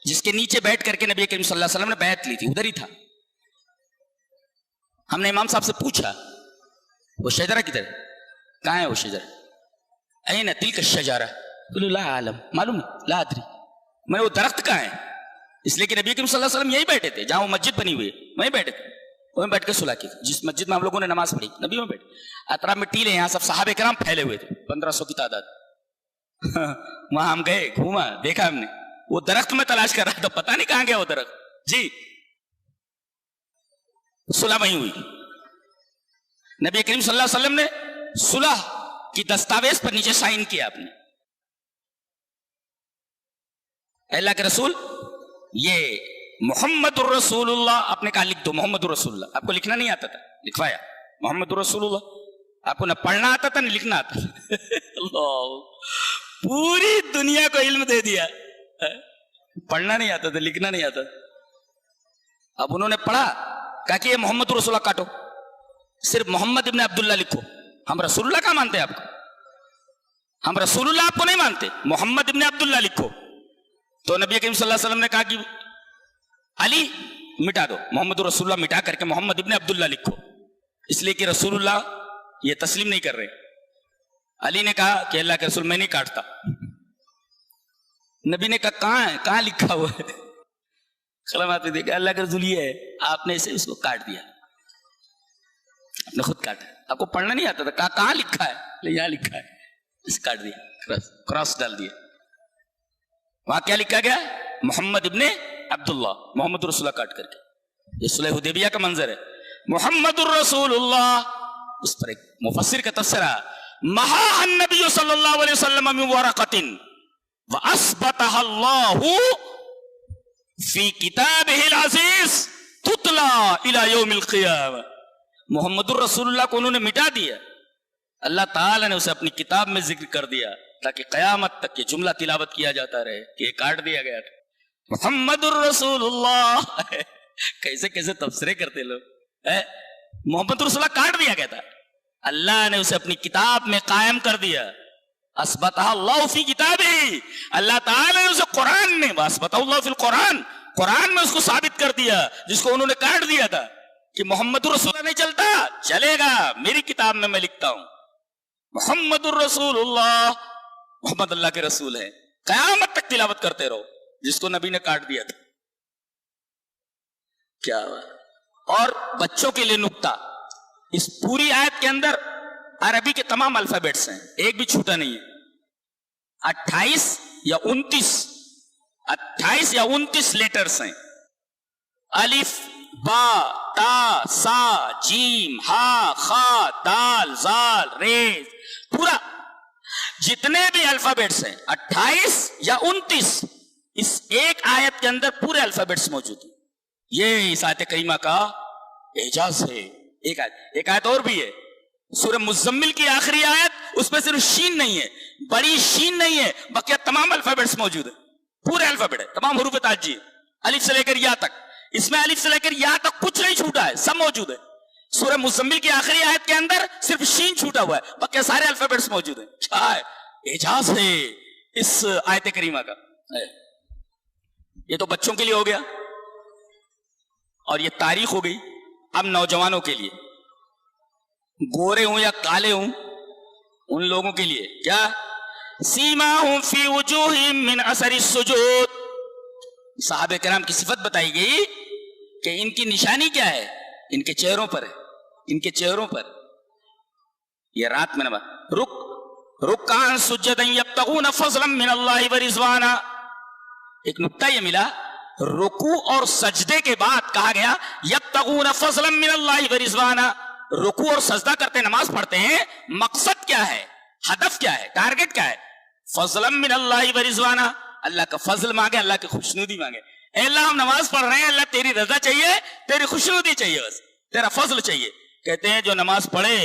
جس کے نیچے بیٹھ کر کے نبی کریم صلی اللہ علیہ وسلم نے بیعت لی تھی، ادھر ہی تھا. ہم نے امام صاحب سے پوچھا وہ شجرہ کدھر ہے؟ کہاں ہے وہ شجرہ؟ این تلک الشجرہ؟ قالوا لا اعلم، معلوم ہے، لا ادری. میں وہ درخت کہاں ہے؟ اس لیے کہ نبی کریم صلی اللہ علیہ وسلم یہی بیٹھے تھے جہاں وہ مسجد بنی ہوئی ہے، وہیں بیٹھے تھے، وہیں بیٹھ کے صلح کی. جس مسجد میں ہم لوگوں نے نماز پڑھی نبی وہاں بیٹھے. اطراف میں ٹیلے، یہاں سب صحابہ کرام پھیلے ہوئے تھے، 1500 کی تعداد. وہاں ہم گئے، گھوما، دیکھا ہم نے وہ درخت میں تلاش کر رہا تھا، پتہ نہیں کہاں گیا وہ درخت. جی صلح وہیں ہوئی. نبی کریم صلی اللہ علیہ وسلم نے صلح کی دستاویز پر نیچے سائن کیا آپ نے. اللہ کے رسول یہ محمد الرسول اللہ، آپ نے کہا لکھ دو محمد الرسول اللہ. آپ کو لکھنا نہیں آتا تھا، لکھوایا محمد الرسول اللہ. آپ کو نہ پڑھنا آتا تھا نہ لکھنا آتا تھا. اللہ، پوری دنیا کو علم دے دیا. پڑھنا نہیں آتا تھا، لکھنا نہیں آتا. اب انہوں نے پڑھا، کہا کہ یہ محمد رسول اللہ کاٹو، صرف محمد ابن عبداللہ لکھو. ہم رسول اللہ کا مانتے ہیں آپ کو؟ ہم رسول اللہ آپ کو نہیں مانتے، محمد ابن عبداللہ لکھو. تو نبی کریم صلی اللہ علیہ وسلم نے کہا کہ علی مٹا دو، محمد رسول اللہ مٹا کر کے محمد ابن عبداللہ لکھو، اس لیے کہ رسول اللہ یہ تسلیم نہیں کر رہے. علی نے کہا کہ اللہ کے رسول میں نہیں کاٹتا. نبی نے کہا کہاں ہے، کہاں لکھا ہوا ہے؟ قلمات میں دیکھا، اللہ کے رسول یہ ہے. آپ نے اسے اس کو کاٹ دیا، آپ نے خود کاٹا. آپ کو پڑھنا نہیں آتا تھا، کہا کہاں لکھا ہے؟ یہاں لکھا ہے، اسے کاٹ دیا، کراس ڈال دیا. وہاں کیا لکھا گیا؟ محمد ابن عبداللہ، محمد رسول اللہ کاٹ کر کے. یہ صلح حدیبیہ کا منظر ہے. محمد الرسول اللہ، اس پر ایک مفسر کا تفسیرہ، محا النبی صلی اللہ علیہ وسلم من ورقۃ وَأَثْبَتَهَا اللَّهُ فِي كِتَابِهِ الْعَزِيزِ تُتْلَى إِلَى يَوْمِ الْقِيَامَةِ. محمد الرسول اللہ کو انہوں نے مٹا دیا، اللہ تعالیٰ نے اسے اپنی کتاب میں ذکر کر دیا تاکہ قیامت تک یہ جملہ تلاوت کیا جاتا رہے کہ یہ کاٹ دیا گیا تھا. محمد الرسول اللہ. کیسے کیسے تبصرے کرتے لوگ. محمد رسول اللہ کاٹ دیا گیا تھا، اللہ نے اسے اپنی کتاب میں قائم کر دیا. اثبتها اللہ فی کتابہ، اللہ تعالیٰ نے اسے قرآن میں، اثبتها اللہ فی القرآن، قرآن میں اس کو ثابت کر دیا جس کو انہوں نے کاٹ دیا تھا کہ محمد الرسول اللہ نہیں چلتا، چلے گا میری کتاب میں میں لکھتا ہوں محمد الرسول اللہ، محمد اللہ کے رسول ہیں، قیامت تک تلاوت کرتے رہو. جس کو نبی نے کاٹ دیا تھا. کیا ہوا؟ اور بچوں کے لیے نکتہ، اس پوری آیت کے اندر عربی کے تمام الفابیٹس ہیں، ایک بھی چھوٹا نہیں ہے. 28 یا 29 لیٹرز ہیں. الف، با، تا، سا، جیم، ہا، خا، دال، زال، ریز، پورا جتنے بھی الفابیٹس ہیں 28 یا 29 اس ایک آیت کے اندر پورے الفابیٹس موجود ہیں. یہ اس آیت کریمہ کا اعجاز ہے. ایک آیت اور بھی ہے، سورہ مزمل کی آخری آیت، اس میں صرف شین نہیں ہے، بڑی شین نہیں ہے، بقیہ تمام الفابیٹس موجود ہیں، پورے الفابیٹ ہے، تمام حروف تہجی، الف سے لے کر یا تک. اس میں الف سے لے کر یا تک کچھ نہیں چھوٹا ہے، سب موجود ہے. سورہ مزمل کی آخری آیت کے اندر صرف شین چھوٹا ہوا ہے، بقیہ سارے الفابیٹس موجود ہیں. کیا ہے اعجاز ہے اس آیت کریمہ کا. یہ تو بچوں کے لیے ہو گیا اور یہ تاریخ ہو گئی. اب نوجوانوں کے لیے، گورے ہوں یا کالے ہوں، ان لوگوں کے لیے کیا؟ سیماہم فی وجوہہم من اثر السجود. صحابہ کرام کی صفت بتائی گئی کہ ان کی نشانی کیا ہے؟ ان کے چہروں پر ہے، ان کے چہروں پر. یہ رات میں نماز، رکعاً سجداً یبتغون فضلا من اللہ ورضوانا. ایک نکتہ یہ ملا، رکوع اور سجدے کے بعد کہا گیا یبتغون فضلا من اللہ ورضوانا. رکوع اور سجدہ کرتے نماز پڑھتے ہیں، مقصد کیا ہے، ہدف کیا ہے، ٹارگٹ کیا ہے؟ فضلا من اللہ ورضوانا، اللہ کا فضل مانگے، اللہ کی خوشنودی مانگے. اے اللہ ہم نماز پڑھ رہے ہیں، اللہ تیری رضا چاہیے، تیری خوشنودی چاہیے، بس تیرا فضل چاہیے. کہتے ہیں جو نماز پڑھے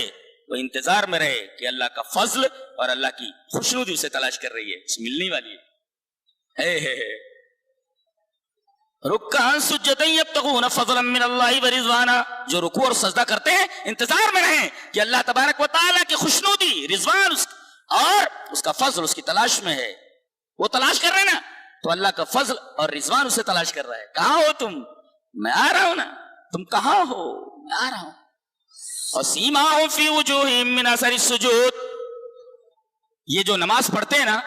وہ انتظار میں رہے کہ اللہ کا فضل اور اللہ کی خوشنودی اسے تلاش کر رہی ہے، اسے ملنے والی ہے. رکعاً سجداً یبتغون فضلا من اللہ ورضوانا، جو رکوع اور سجدہ کرتے ہیں انتظار میں رہیں کہ اللہ تبارک و تعالیٰ کی خوشنودی، رضوان، اور اس کا فضل اس کی تلاش میں ہے. وہ تلاش کر رہے ہیں نا, تو اللہ کا فضل اور رضوان اسے تلاش کر رہا ہے. کہاں ہو تم؟ میں آ رہا ہوں نا. تم کہاں ہو؟ میں آ رہا ہوں. اور سیماہم فی وجوہہم من اثر السجود, یہ جو نماز پڑھتے ہیں نا,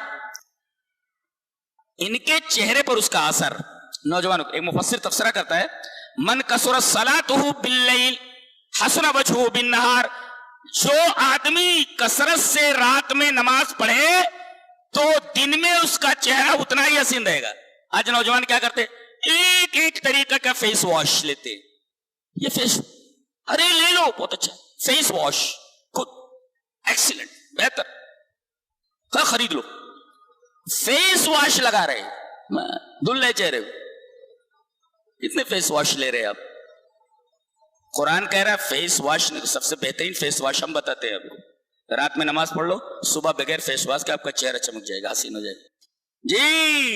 ان کے چہرے پر اس کا اثر. نوجوانوں, ایک مفسر تفسیرہ کرتا ہے, من کثرت صلاتہ باللیل حسن وجہہ بالنہار, جو آدمی کثرت سے رات میں نماز پڑھے تو دن میں اس کا چہرہ اتنا ہی حسین رہے گا. آج نوجوان کیا کرتے, ایک ایک طریقہ کا فیس واش لیتے. یہ فیس, ارے لے لو, بہت اچھا فیس واش, گڈ, ایکسیلنٹ, بہتر, خرید لو. فیس واش لگا رہے, دھلے چہرے, کتنے فیس واش لے رہے آپ؟ قرآن کہہ رہا ہے فیس واش, سب سے بہترین فیس واش ہم بتاتے ہیں آپ کو. رات میں نماز پڑھ لو, صبح بغیر فیس واش کے آپ کا چہرہ چمک جائے گا, حسین ہو جائے گا. جی,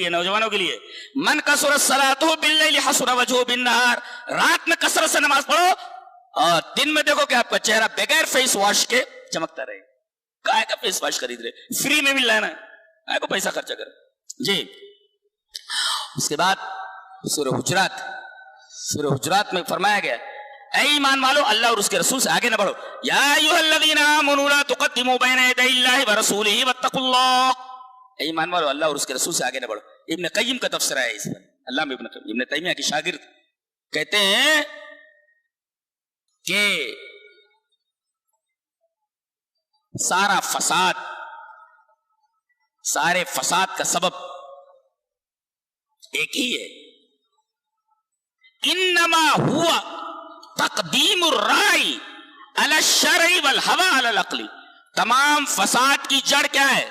یہ نوجوانوں کے لیے. من کثرت صلاتہ باللیل حسن وجہہ بالنہار, رات میں کثرت سے نماز پڑھو اور دن میں دیکھو کہ آپ کا چہرہ بغیر فیس واش کے چمکتا رہے. کائے کا فیس واش خرید رہے, فری میں مل رہا ہے نا, کائے کو پیسہ خرچہ کر. جی, اس کے بعد سورہ حجرات میں فرمایا گیا, اے ایمان والو اللہ اور اس کے رسول سے آگے نہ بڑھو. یا ایھا الذین آمنوا لا تقدموا بین یدی اللہ ورسولہ واتقوا اللہ. اے ایمان والو اللہ اور اس کے رسول سے آگے نہ بڑھو. ابن قیم کا تفسیرہ ہے اس پر. علامہ ابن تیمیہ کے شاگرد کہتے ہیں کہ سارے فساد کا سبب ایک ہی ہے, انما ہوا تقدیم الرائے علی الشرع والہوى علی العقل. تمام فساد کی جڑ کیا ہے؟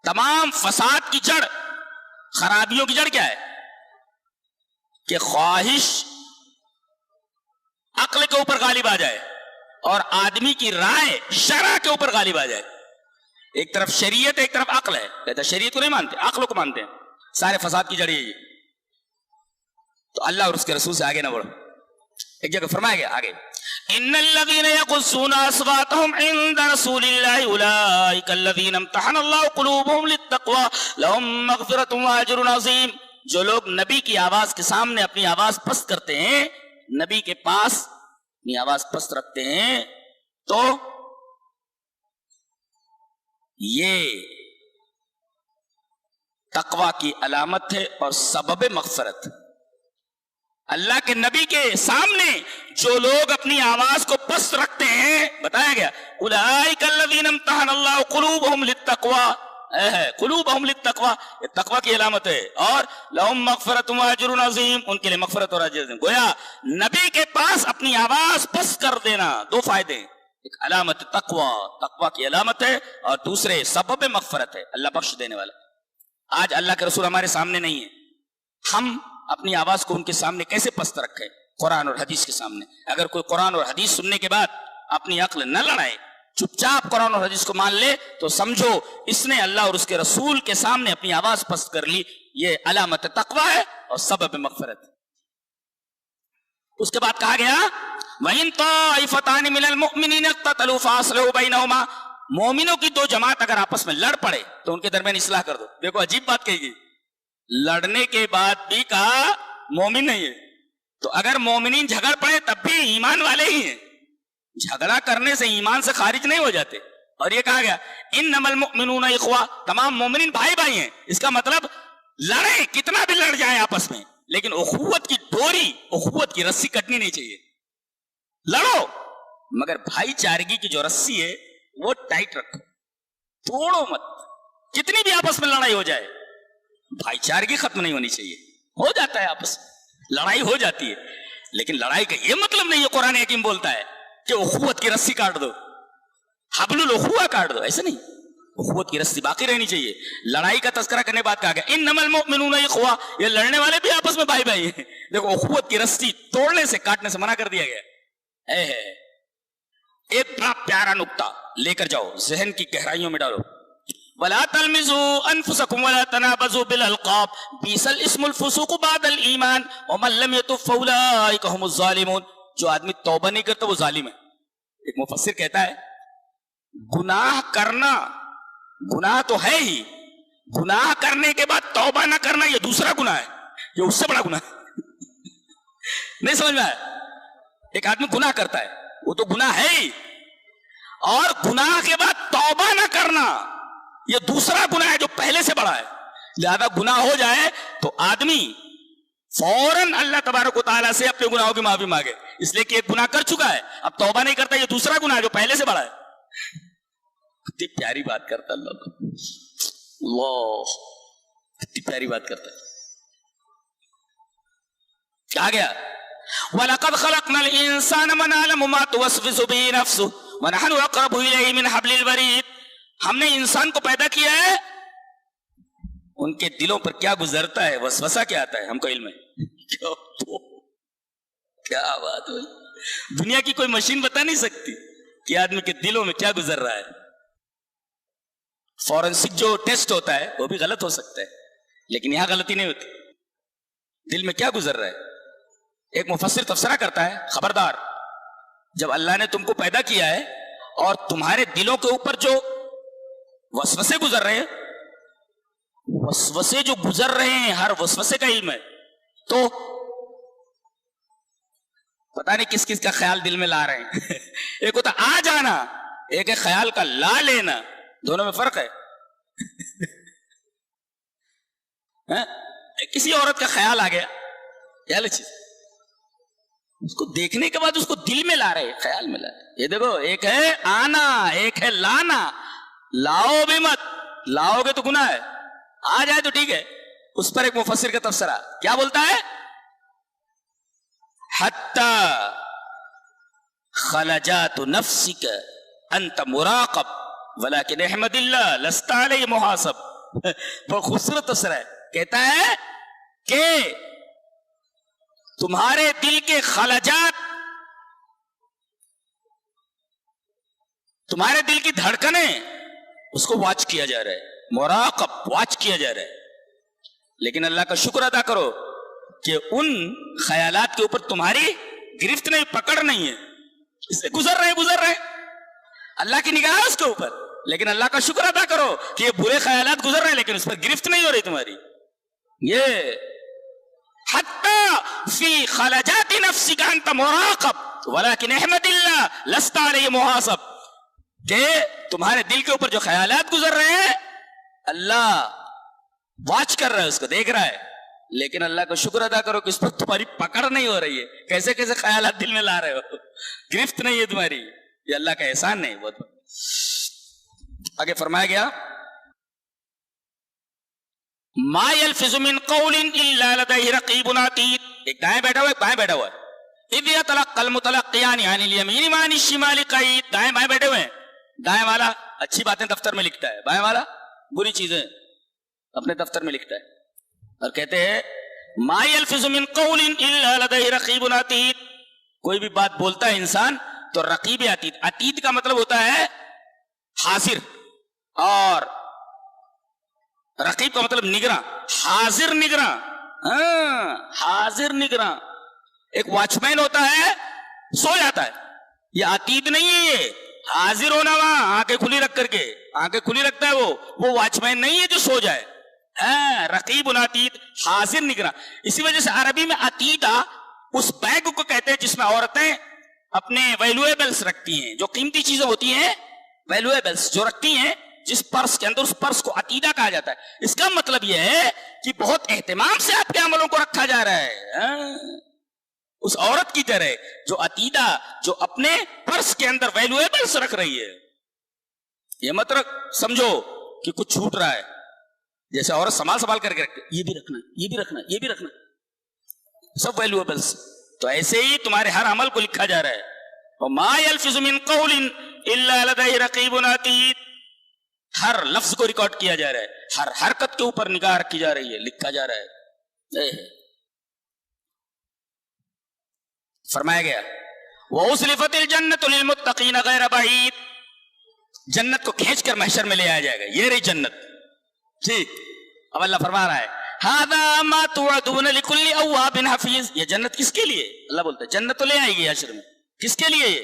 تمام فساد کی جڑ, خرابیوں کی جڑ کیا ہے؟ کہ خواہش عقل کے اوپر غالب آ جائے اور آدمی کی رائے شرع کے اوپر غالب آ جائے. ایک طرف شریعت ایک طرف عقل ہے. کہتا شریعت کو نہیں مانتے, عقل کو مانتے ہیں. سارے فساد کی جڑ یہ. تو اللہ اور اس کے رسول سے آگے نہ بڑھو. ایک جگہ فرمایا گیا آگے, ان الذين يغضون اصواتهم عند رسول الله اولئك الذين امتحن الله قلوبهم للتقوى لهم مغفرة واجر عظيم. جو لوگ نبی کی آواز کے سامنے اپنی آواز پست کرتے ہیں, نبی کے پاس اپنی آواز پست رکھتے ہیں, تو یہ تقوی کی علامت ہے اور سبب مغفرت. اللہ کے نبی کے سامنے جو لوگ اپنی آواز کو پست رکھتے ہیں, بتایا گیا اولئک الذین امتحن اللہ قلوبہم للتقوی, قلوبہم للتقوی, یہ تقوی کی علامت ہے. اور لہم مغفرۃ واجر عظیم, ان کے لیے مغفرت اور اجر عظیم. گویا نبی کے پاس اپنی آواز پست کر دینا دو فائدے, ایک علامت تقوی کی علامت ہے, اور دوسرے سبب مغفرت ہے, اللہ بخش دینے والا. آج اللہ کے رسول ہمارے سامنے نہیں ہے, ہم اپنی آواز کو ان کے سامنے کیسے پست رکھیں؟ قرآن اور حدیث کے سامنے. اگر کوئی قرآن اور حدیث سننے کے بعد اپنی عقل نہ لڑائے, چپ چاپ قرآن اور حدیث کو مان لے, تو سمجھو اس نے اللہ اور اس کے رسول کے سامنے اپنی آواز پست کر لی. یہ علامت تقوی ہے اور سبب مغفرت. اس کے بعد کہا گیا وَإِن طَائِفَتَانِ مِنَ الْمُؤْمِنِينَ اقْتَتَلُوا فَأَصْلِحُوا بَيْنَهُمَا. مومنوں کی دو جماعت اگر آپس میں لڑ پڑے تو ان کے درمیان اصلاح کر دو. دیکھو عجیب بات کہی گئی, لڑنے کے بعد بھی کہا مومن نہیں ہے. تو اگر مومنین جھگڑ پڑے تب بھی ایمان والے ہی ہیں, جھگڑا کرنے سے ایمان سے خارج نہیں ہو جاتے. اور یہ کہا گیا انما المؤمنون اخوہ, تمام مومنین بھائی بھائی ہیں. اس کا مطلب لڑیں, کتنا بھی لڑ جائیں آپس میں, لیکن اخوت کی ڈوری, اخوت کی رسی کٹنی نہیں چاہیے. لڑو مگر بھائی چارگی کی جو رسی ہے وہ ٹائٹ رکھو, توڑو مت. کتنی بھی آپس میں لڑائی ہو جائے, بھائی چارگی ختم نہیں ہونی چاہیے. ہو جاتا ہے آپس میں لڑائی ہو جاتی ہے, لیکن لڑائی کا یہ مطلب نہیں ہے, قرآن حکیم بولتا ہے کہ اخوت کی رسی کاٹ دو, حبل الاخوہ کاٹ دو, ایسا نہیں. اخوت کی رسی باقی رہنی چاہیے. لڑائی کا تذکرہ کرنے بعد کہا گیا انما المؤمنون اخوہ, یہ لڑنے والے بھی آپس میں بھائی بھائی ہیں. دیکھو اخوت کی رسی توڑنے سے, کاٹنے سے منع کر دیا گیا. ایک بڑا پیارا نقطہ لے کر جاؤ, ذہن کی گہرائیوں میں ڈالو. وَلَا تَلْمِزُوا أَنفُسَكُمْ وَلَا تَنَابَزُوا بِالْأَلْقَابِ بِئْسَ الْإِسْمُ الْفُسُوقُ بَعْدَ الْإِيمَانِ وَمَن لَّمْ يَتُبْ فَأُولَٰئِكَ هُمُ الظَّالِمُونَ. جو آدمی توبہ نہیں کرتا وہ ظالم ہے. ایک مفسر کہتا ہے گناہ کرنا گناہ تو ہے ہی، گناہ کرنے کے بعد توبہ نہ کرنا یہ دوسرا گناہ ہے، یہ اس سے بڑا گناہ ہے۔ نہیں سمجھ میں آیا؟ ایک آدمی گناہ کرتا ہے وہ تو گناہ ہے ہی، اور گناہ کے بعد توبہ نہ کرنا یہ دوسرا گناہ ہے جو پہلے سے بڑا ہے۔ لہذا گناہ ہو جائے تو آدمی فوراً اللہ تبارک و تعالیٰ سے اپنے گناہوں کی معافی مانگے، اس لیے کہ ایک گناہ کر چکا ہے، اب توبہ نہیں کرتا، یہ دوسرا گناہ ہے جو پہلے سے بڑا ہے۔ کتنی پیاری بات کرتا اللہ، اللہ کتنی پیاری بات کرتا ہے۔ کیا گیا وَلَقَدْ خَلَقْنَا الْإِنسَانَ وَنَعْلَمُ مَا تُوَسْوِسُ بِهِ نَفْسُهُ وَنَحْنُ أَقْرَبُ إِلَيْهِ مِنْ حَبْلِ الْوَرِيدِ۔ ہم نے انسان کو پیدا کیا ہے، ان کے دلوں پر کیا گزرتا ہے، وسوسہ کیا آتا ہے ہم کو علم ہے۔ کیا بات ہوئی، دنیا کی کوئی مشین بتا نہیں سکتی کہ آدمی کے دلوں میں کیا گزر رہا ہے۔ فورنسک جو ٹیسٹ ہوتا ہے وہ بھی غلط ہو سکتا ہے، لیکن یہاں غلطی نہیں ہوتی، دل میں کیا گزر رہا ہے۔ ایک مفسر تفسیرہ کرتا ہے خبردار، جب اللہ نے تم کو پیدا کیا ہے اور تمہارے دلوں کے اوپر جو وسوسے گزر رہے ہیں، وسوسے جو گزر رہے ہیں ہر وسوسے کا علم ہے، تو پتہ نہیں کس کس کا خیال دل میں لا رہے ہیں۔ ایک ہوتا آ جانا، ایک ہے خیال کا لا لینا، دونوں میں فرق ہے۔ کسی عورت کا خیال آ گیا، کیا چیز اس کو دیکھنے کے بعد اس کو دل میں لا رہے، خیال میں لا رہے۔ یہ دیکھو، ایک ہے آنا، ایک ہے لانا۔ لاؤ بھی مت، لاؤ گے تو گناہ ہے، آ جائے تو ٹھیک ہے۔ اس پر ایک مفسر کا تفسیرہ کیا بولتا ہے، حتی خلجات نفسک انت مراقب ولکن احمد اللہ لست علیہ محاسب۔ بہت خوبصورت تفسیرہ ہے، کہتا ہے کہ تمہارے دل کے خلجات، تمہارے دل کی دھڑکنیں، اس کو واچ کیا جا رہا ہے، مراقب، واچ کیا جا رہا ہے۔ لیکن اللہ کا شکر ادا کرو کہ ان خیالات کے اوپر تمہاری گرفت نہیں، پکڑ نہیں ہے، اس سے گزر رہے اللہ کی نگاہ ہے اس کے اوپر، لیکن اللہ کا شکر ادا کرو کہ یہ برے خیالات گزر رہے ہیں لیکن اس پر گرفت نہیں ہو رہی تمہاری۔ یہ حتی فی خلجات نفسک انت مراقب ولکن احمد اللہ لست علیہ محاسب، کہ تمہارے دل کے اوپر جو خیالات گزر رہے ہیں اللہ واچ کر رہا ہے، اس کو دیکھ رہا ہے، لیکن اللہ کا شکر ادا کرو کہ اس پر تمہاری پکڑ نہیں ہو رہی ہے۔ کیسے کیسے خیالات دل میں لا رہے ہو، گرفت نہیں ہے تمہاری، یہ اللہ کا احسان نہیں۔ بہت آگے فرمایا گیا ما یلفظ من قول الا لدیہ رقیب عتید۔ ایک دائیں بیٹھا ہوا ہے، ایک بائیں بیٹھا ہوا ہے۔ اذ یتلقى المتلقیان عن الیمین وعن الشمال قعید۔ دائیں بائیں بیٹھے ہوئے ہیں، دائیں والا اچھی باتیں دفتر میں لکھتا ہے، بائیں والا بری چیزیں اپنے دفتر میں لکھتا ہے، اور کہتے ہیں ما یلفظ من قول الا لدیہ رقیب عتید۔ کوئی بھی بات بولتا ہے انسان تو رقیب عتید، عتید کا مطلب ہوتا ہے حاضر، اور رقیب کا مطلب نگراں، حاضر نگراں۔ حاضر نگراں، ایک واچ مین ہوتا ہے سو جاتا ہے، یہ عتید نہیں ہے، یہ حاضر ہونا، وہاں آنکھیں کھلی رکھ کر کے آنکھیں کھلی رکھتا ہے، وہ واچ مین نہیں ہے جو سو جائے۔ رقیب عتید، حاضر نگراں۔ اسی وجہ سے عربی میں عتیدہ اس بیگ کو کہتے ہیں جس میں عورتیں اپنے ویلویبلز رکھتی ہیں، جو قیمتی چیزیں ہوتی ہیں، ویلویبلز جو رکھتی ہیں جس پرس کے اندر، اس پرس کو عتیدہ کہا جاتا ہے۔ اس کا مطلب یہ ہے کہ بہت اہتمام سے آپ کے عملوں کو رکھا جا رہا ہے، اس عورت کی طرح جو عتیدہ، جو اپنے پرس کے اندر ویلویبلز رکھ رہی ہے۔ یہ مت سمجھو کہ کچھ چھوٹ رہا ہے، جیسے عورت سنبھال کر کے رکھتے، یہ بھی رکھنا، یہ بھی رکھنا، یہ بھی رکھنا، سب ویلویبلز۔ تو ایسے ہی تمہارے ہر عمل کو لکھا جا رہا ہے۔ وَمَا يَلْفِظُ مِن قَوْلٍ إِلَّا لَدَيْهِ رَقِيبٌ عَتِيدٌ، ہر لفظ کو ریکارڈ کیا جا رہا ہے، ہر حرکت کے اوپر نگاہ رکھی جا رہی ہے، لکھا جا رہا ہے۔ فرمایا گیا وَأُزْلِفَتِ الْجَنَّةُ لِلْمُتَّقِينَ غَيْرَ بَعِيدٍ، جنت کو کھینچ کر محشر میں لے آیا جائے گا، یہ رہی جنت۔ ٹھیک، اب اللہ فرما رہا ہے هَذَا مَا تُوعَدُونَ لِكُلِّ أَوَّابٍ حَفِيظٍ، یہ جنت کس کے لیے؟ اللہ بولتا ہے جنت تو لے آئے گی حشر میں، کس کے لیے؟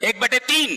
1/3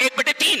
1/3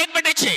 1/6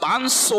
500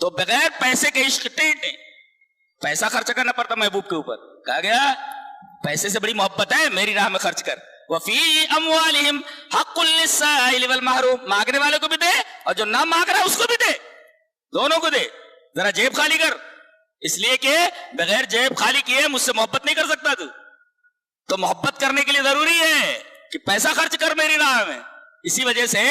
تو بغیر پیسے کے عشق ٹیٹ ہے، پیسہ خرچ کرنا پڑتا محبوب کے اوپر. کہا گیا پیسے سے بڑی محبت ہے میری راہ میں خرچ کر. وفی اموالہم حق للسائل والمحروم، مانگنے والے کو بھی دے اور جو نہ مانگ رہا ہے اس کو بھی دے، دونوں کو دے. ذرا جیب خالی کر، اس لیے کہ بغیر جیب خالی کیے مجھ سے محبت نہیں کر سکتا تو محبت کرنے کے لیے ضروری ہے کہ پیسہ خرچ کر میری راہ میں. اسی وجہ سے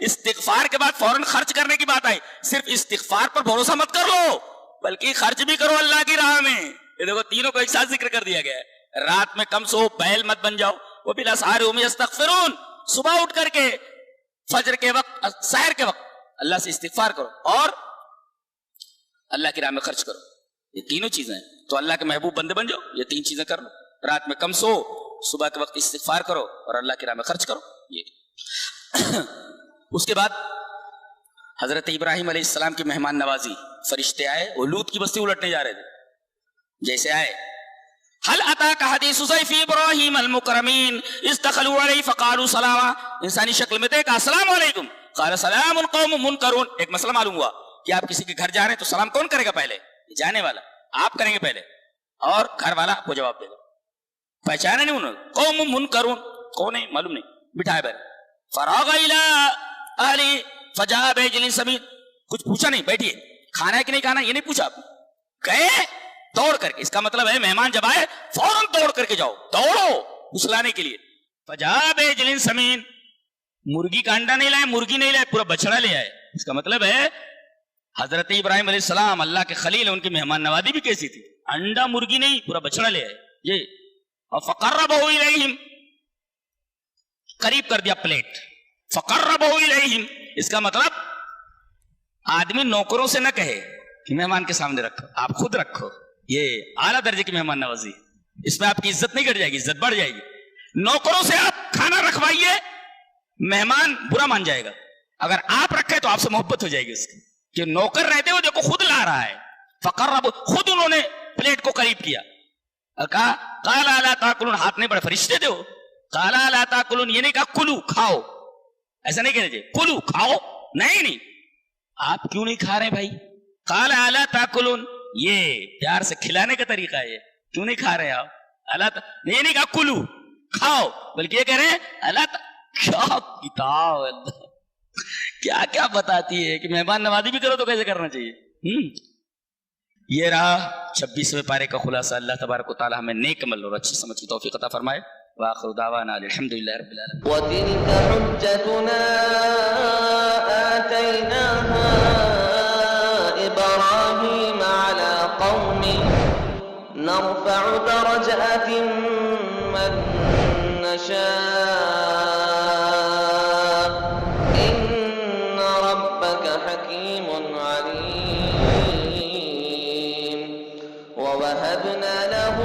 استغفار کے بعد فوراً خرچ کرنے کی بات آئی. صرف استغفار پر بھروسہ مت کر لو بلکہ خرچ بھی کرو اللہ کی راہ میں. یہ دیکھو تینوں کو ایک ساتھ ذکر کر دیا گیا ہے. رات میں کم سو، بیل مت بن جاؤ. وہ بالاسحار هم یستغفرون، صبح اٹھ کر کے فجر کے وقت، سحر کے وقت اللہ سے استغفار کرو اور اللہ کی راہ میں خرچ کرو. یہ تینوں چیزیں ہیں. تو اللہ کے محبوب بندے بن جاؤ، یہ تین چیزیں کر لو. رات میں کم سو، صبح کے وقت استغفار کرو اور اللہ کی راہ میں خرچ کرو. یہ اس کے بعد حضرت ابراہیم علیہ السلام کی مہمان نوازی. فرشتے آئے، وہ لوط کی بستی الٹنے جا رہے تھے. جیسے آئے، هل اتاك حدیث ضیف ابراہیم المکرمین اذ دخلوا علیہ فقالوا سلاما. انسانی شکل میں دیکھا السلام علیکم، قال سلام قوم منکرون. ایک مسئلہ معلوم ہوا کہ آپ کسی کے گھر جا رہے ہیں تو سلام کون کرے گا؟ پہلے جانے والا، آپ کریں گے پہلے اور گھر والا آپ کو جواب دے گا. پہچانا نہیں انہوں نے. قوم منکرون کون ہے معلوم نہیں، بٹھائے بیٹھے. فراغ الی اہلی فجاء بعجل سمین. کچھ پوچھا نہیں، بیٹھیے، کھانا ہے کہ نہیں کھانا یہ نہیں پوچھا. گئے دوڑ کر کے. اس کا مطلب ہے مہمان جب آئے فوراً دوڑ کر کے جاؤ، دوڑو اس لانے کے لیے. فجاء بعجل سمین، مرغی کا انڈا نہیں لائے، مرغی نہیں لائے، پورا بچڑا لے آئے. اس کا مطلب ہے حضرت ابراہیم علیہ السلام اللہ کے خلیل، ان کی مہمان نوازی بھی کیسی تھی. انڈا مرغی نہیں، پورا بچڑا لے آئے. یہ اور فقربہ الیہم، قریب کر دیا پلیٹ. فقربہ الیہم، اس کا مطلب آدمی نوکروں سے نہ کہے کہ مہمان کے سامنے رکھو، آپ خود رکھو. یہ اعلیٰ درجے کی مہمان نوازی. اس میں آپ کی عزت نہیں گھٹ جائے گی، عزت بڑھ جائے گی. نوکروں سے آپ کھانا رکھوائیے، مہمان برا مان جائے گا. اگر آپ رکھے تو آپ سے محبت ہو جائے گی اس کی، کہ نوکر رہتے وہ دیکھو خود لا رہا ہے. فقرب، خود انہوں نے پلیٹ کو قریب کیا. کہا قال الا تاکلون، ہاتھ نہیں بڑھے، فرشتے دے ہو. قال الا تاکلون، یہ نہیں کہا کلو کھاؤ، ایسا نہیں کہنا چاہیے. کلو کھاؤ، نہیں آپ کیوں نہیں کھا رہے بھائی؟ قال الا تاکلون، یہ پیار سے کھلانے کا طریقہ ہے. کیوں نہیں کھا رہے آپ؟ یہ نہیں کہا کلو کھاؤ، بلکہ یہ کہہ رہے ہیں الا. کیا کتاب کیا کیا بتاتی ہے کہ مہمان نوازی بھی کرو تو کیسے کرنا چاہیے. یہ رہا 26ویں پارے کا خلاصہ. اللہ تبارک و تعالی ہمیں نیک عمل اور اچھی سمجھ کی توفیق عطا فرمائے. وآخر دعوانا الحمدللہ رب العالمین. وَتِلْكَ حُجَّتُنَا آتَيْنَاهَا إِبْرَاهِيمَ عَلَى قَوْمِهِ نَرْفَعُ دَرَجَاتٍ مَّن نَّشَاءُ إِنَّ رَبَّكَ حَكِيمٌ عَلِيمٌ. وَوَهَبْنَا لَهُ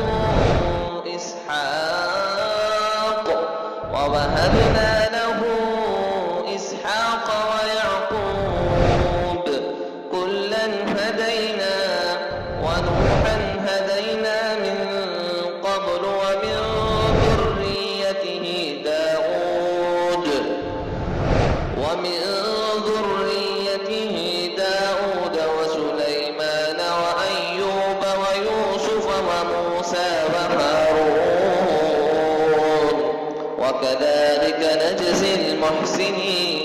إسحاق ويعقوب كلا هدينا ونوحا هدينا من قبل ومن ذريته داود وسليمان وأيوب ويوسف وموسى وهارون وكذلك نجزي المحسنين.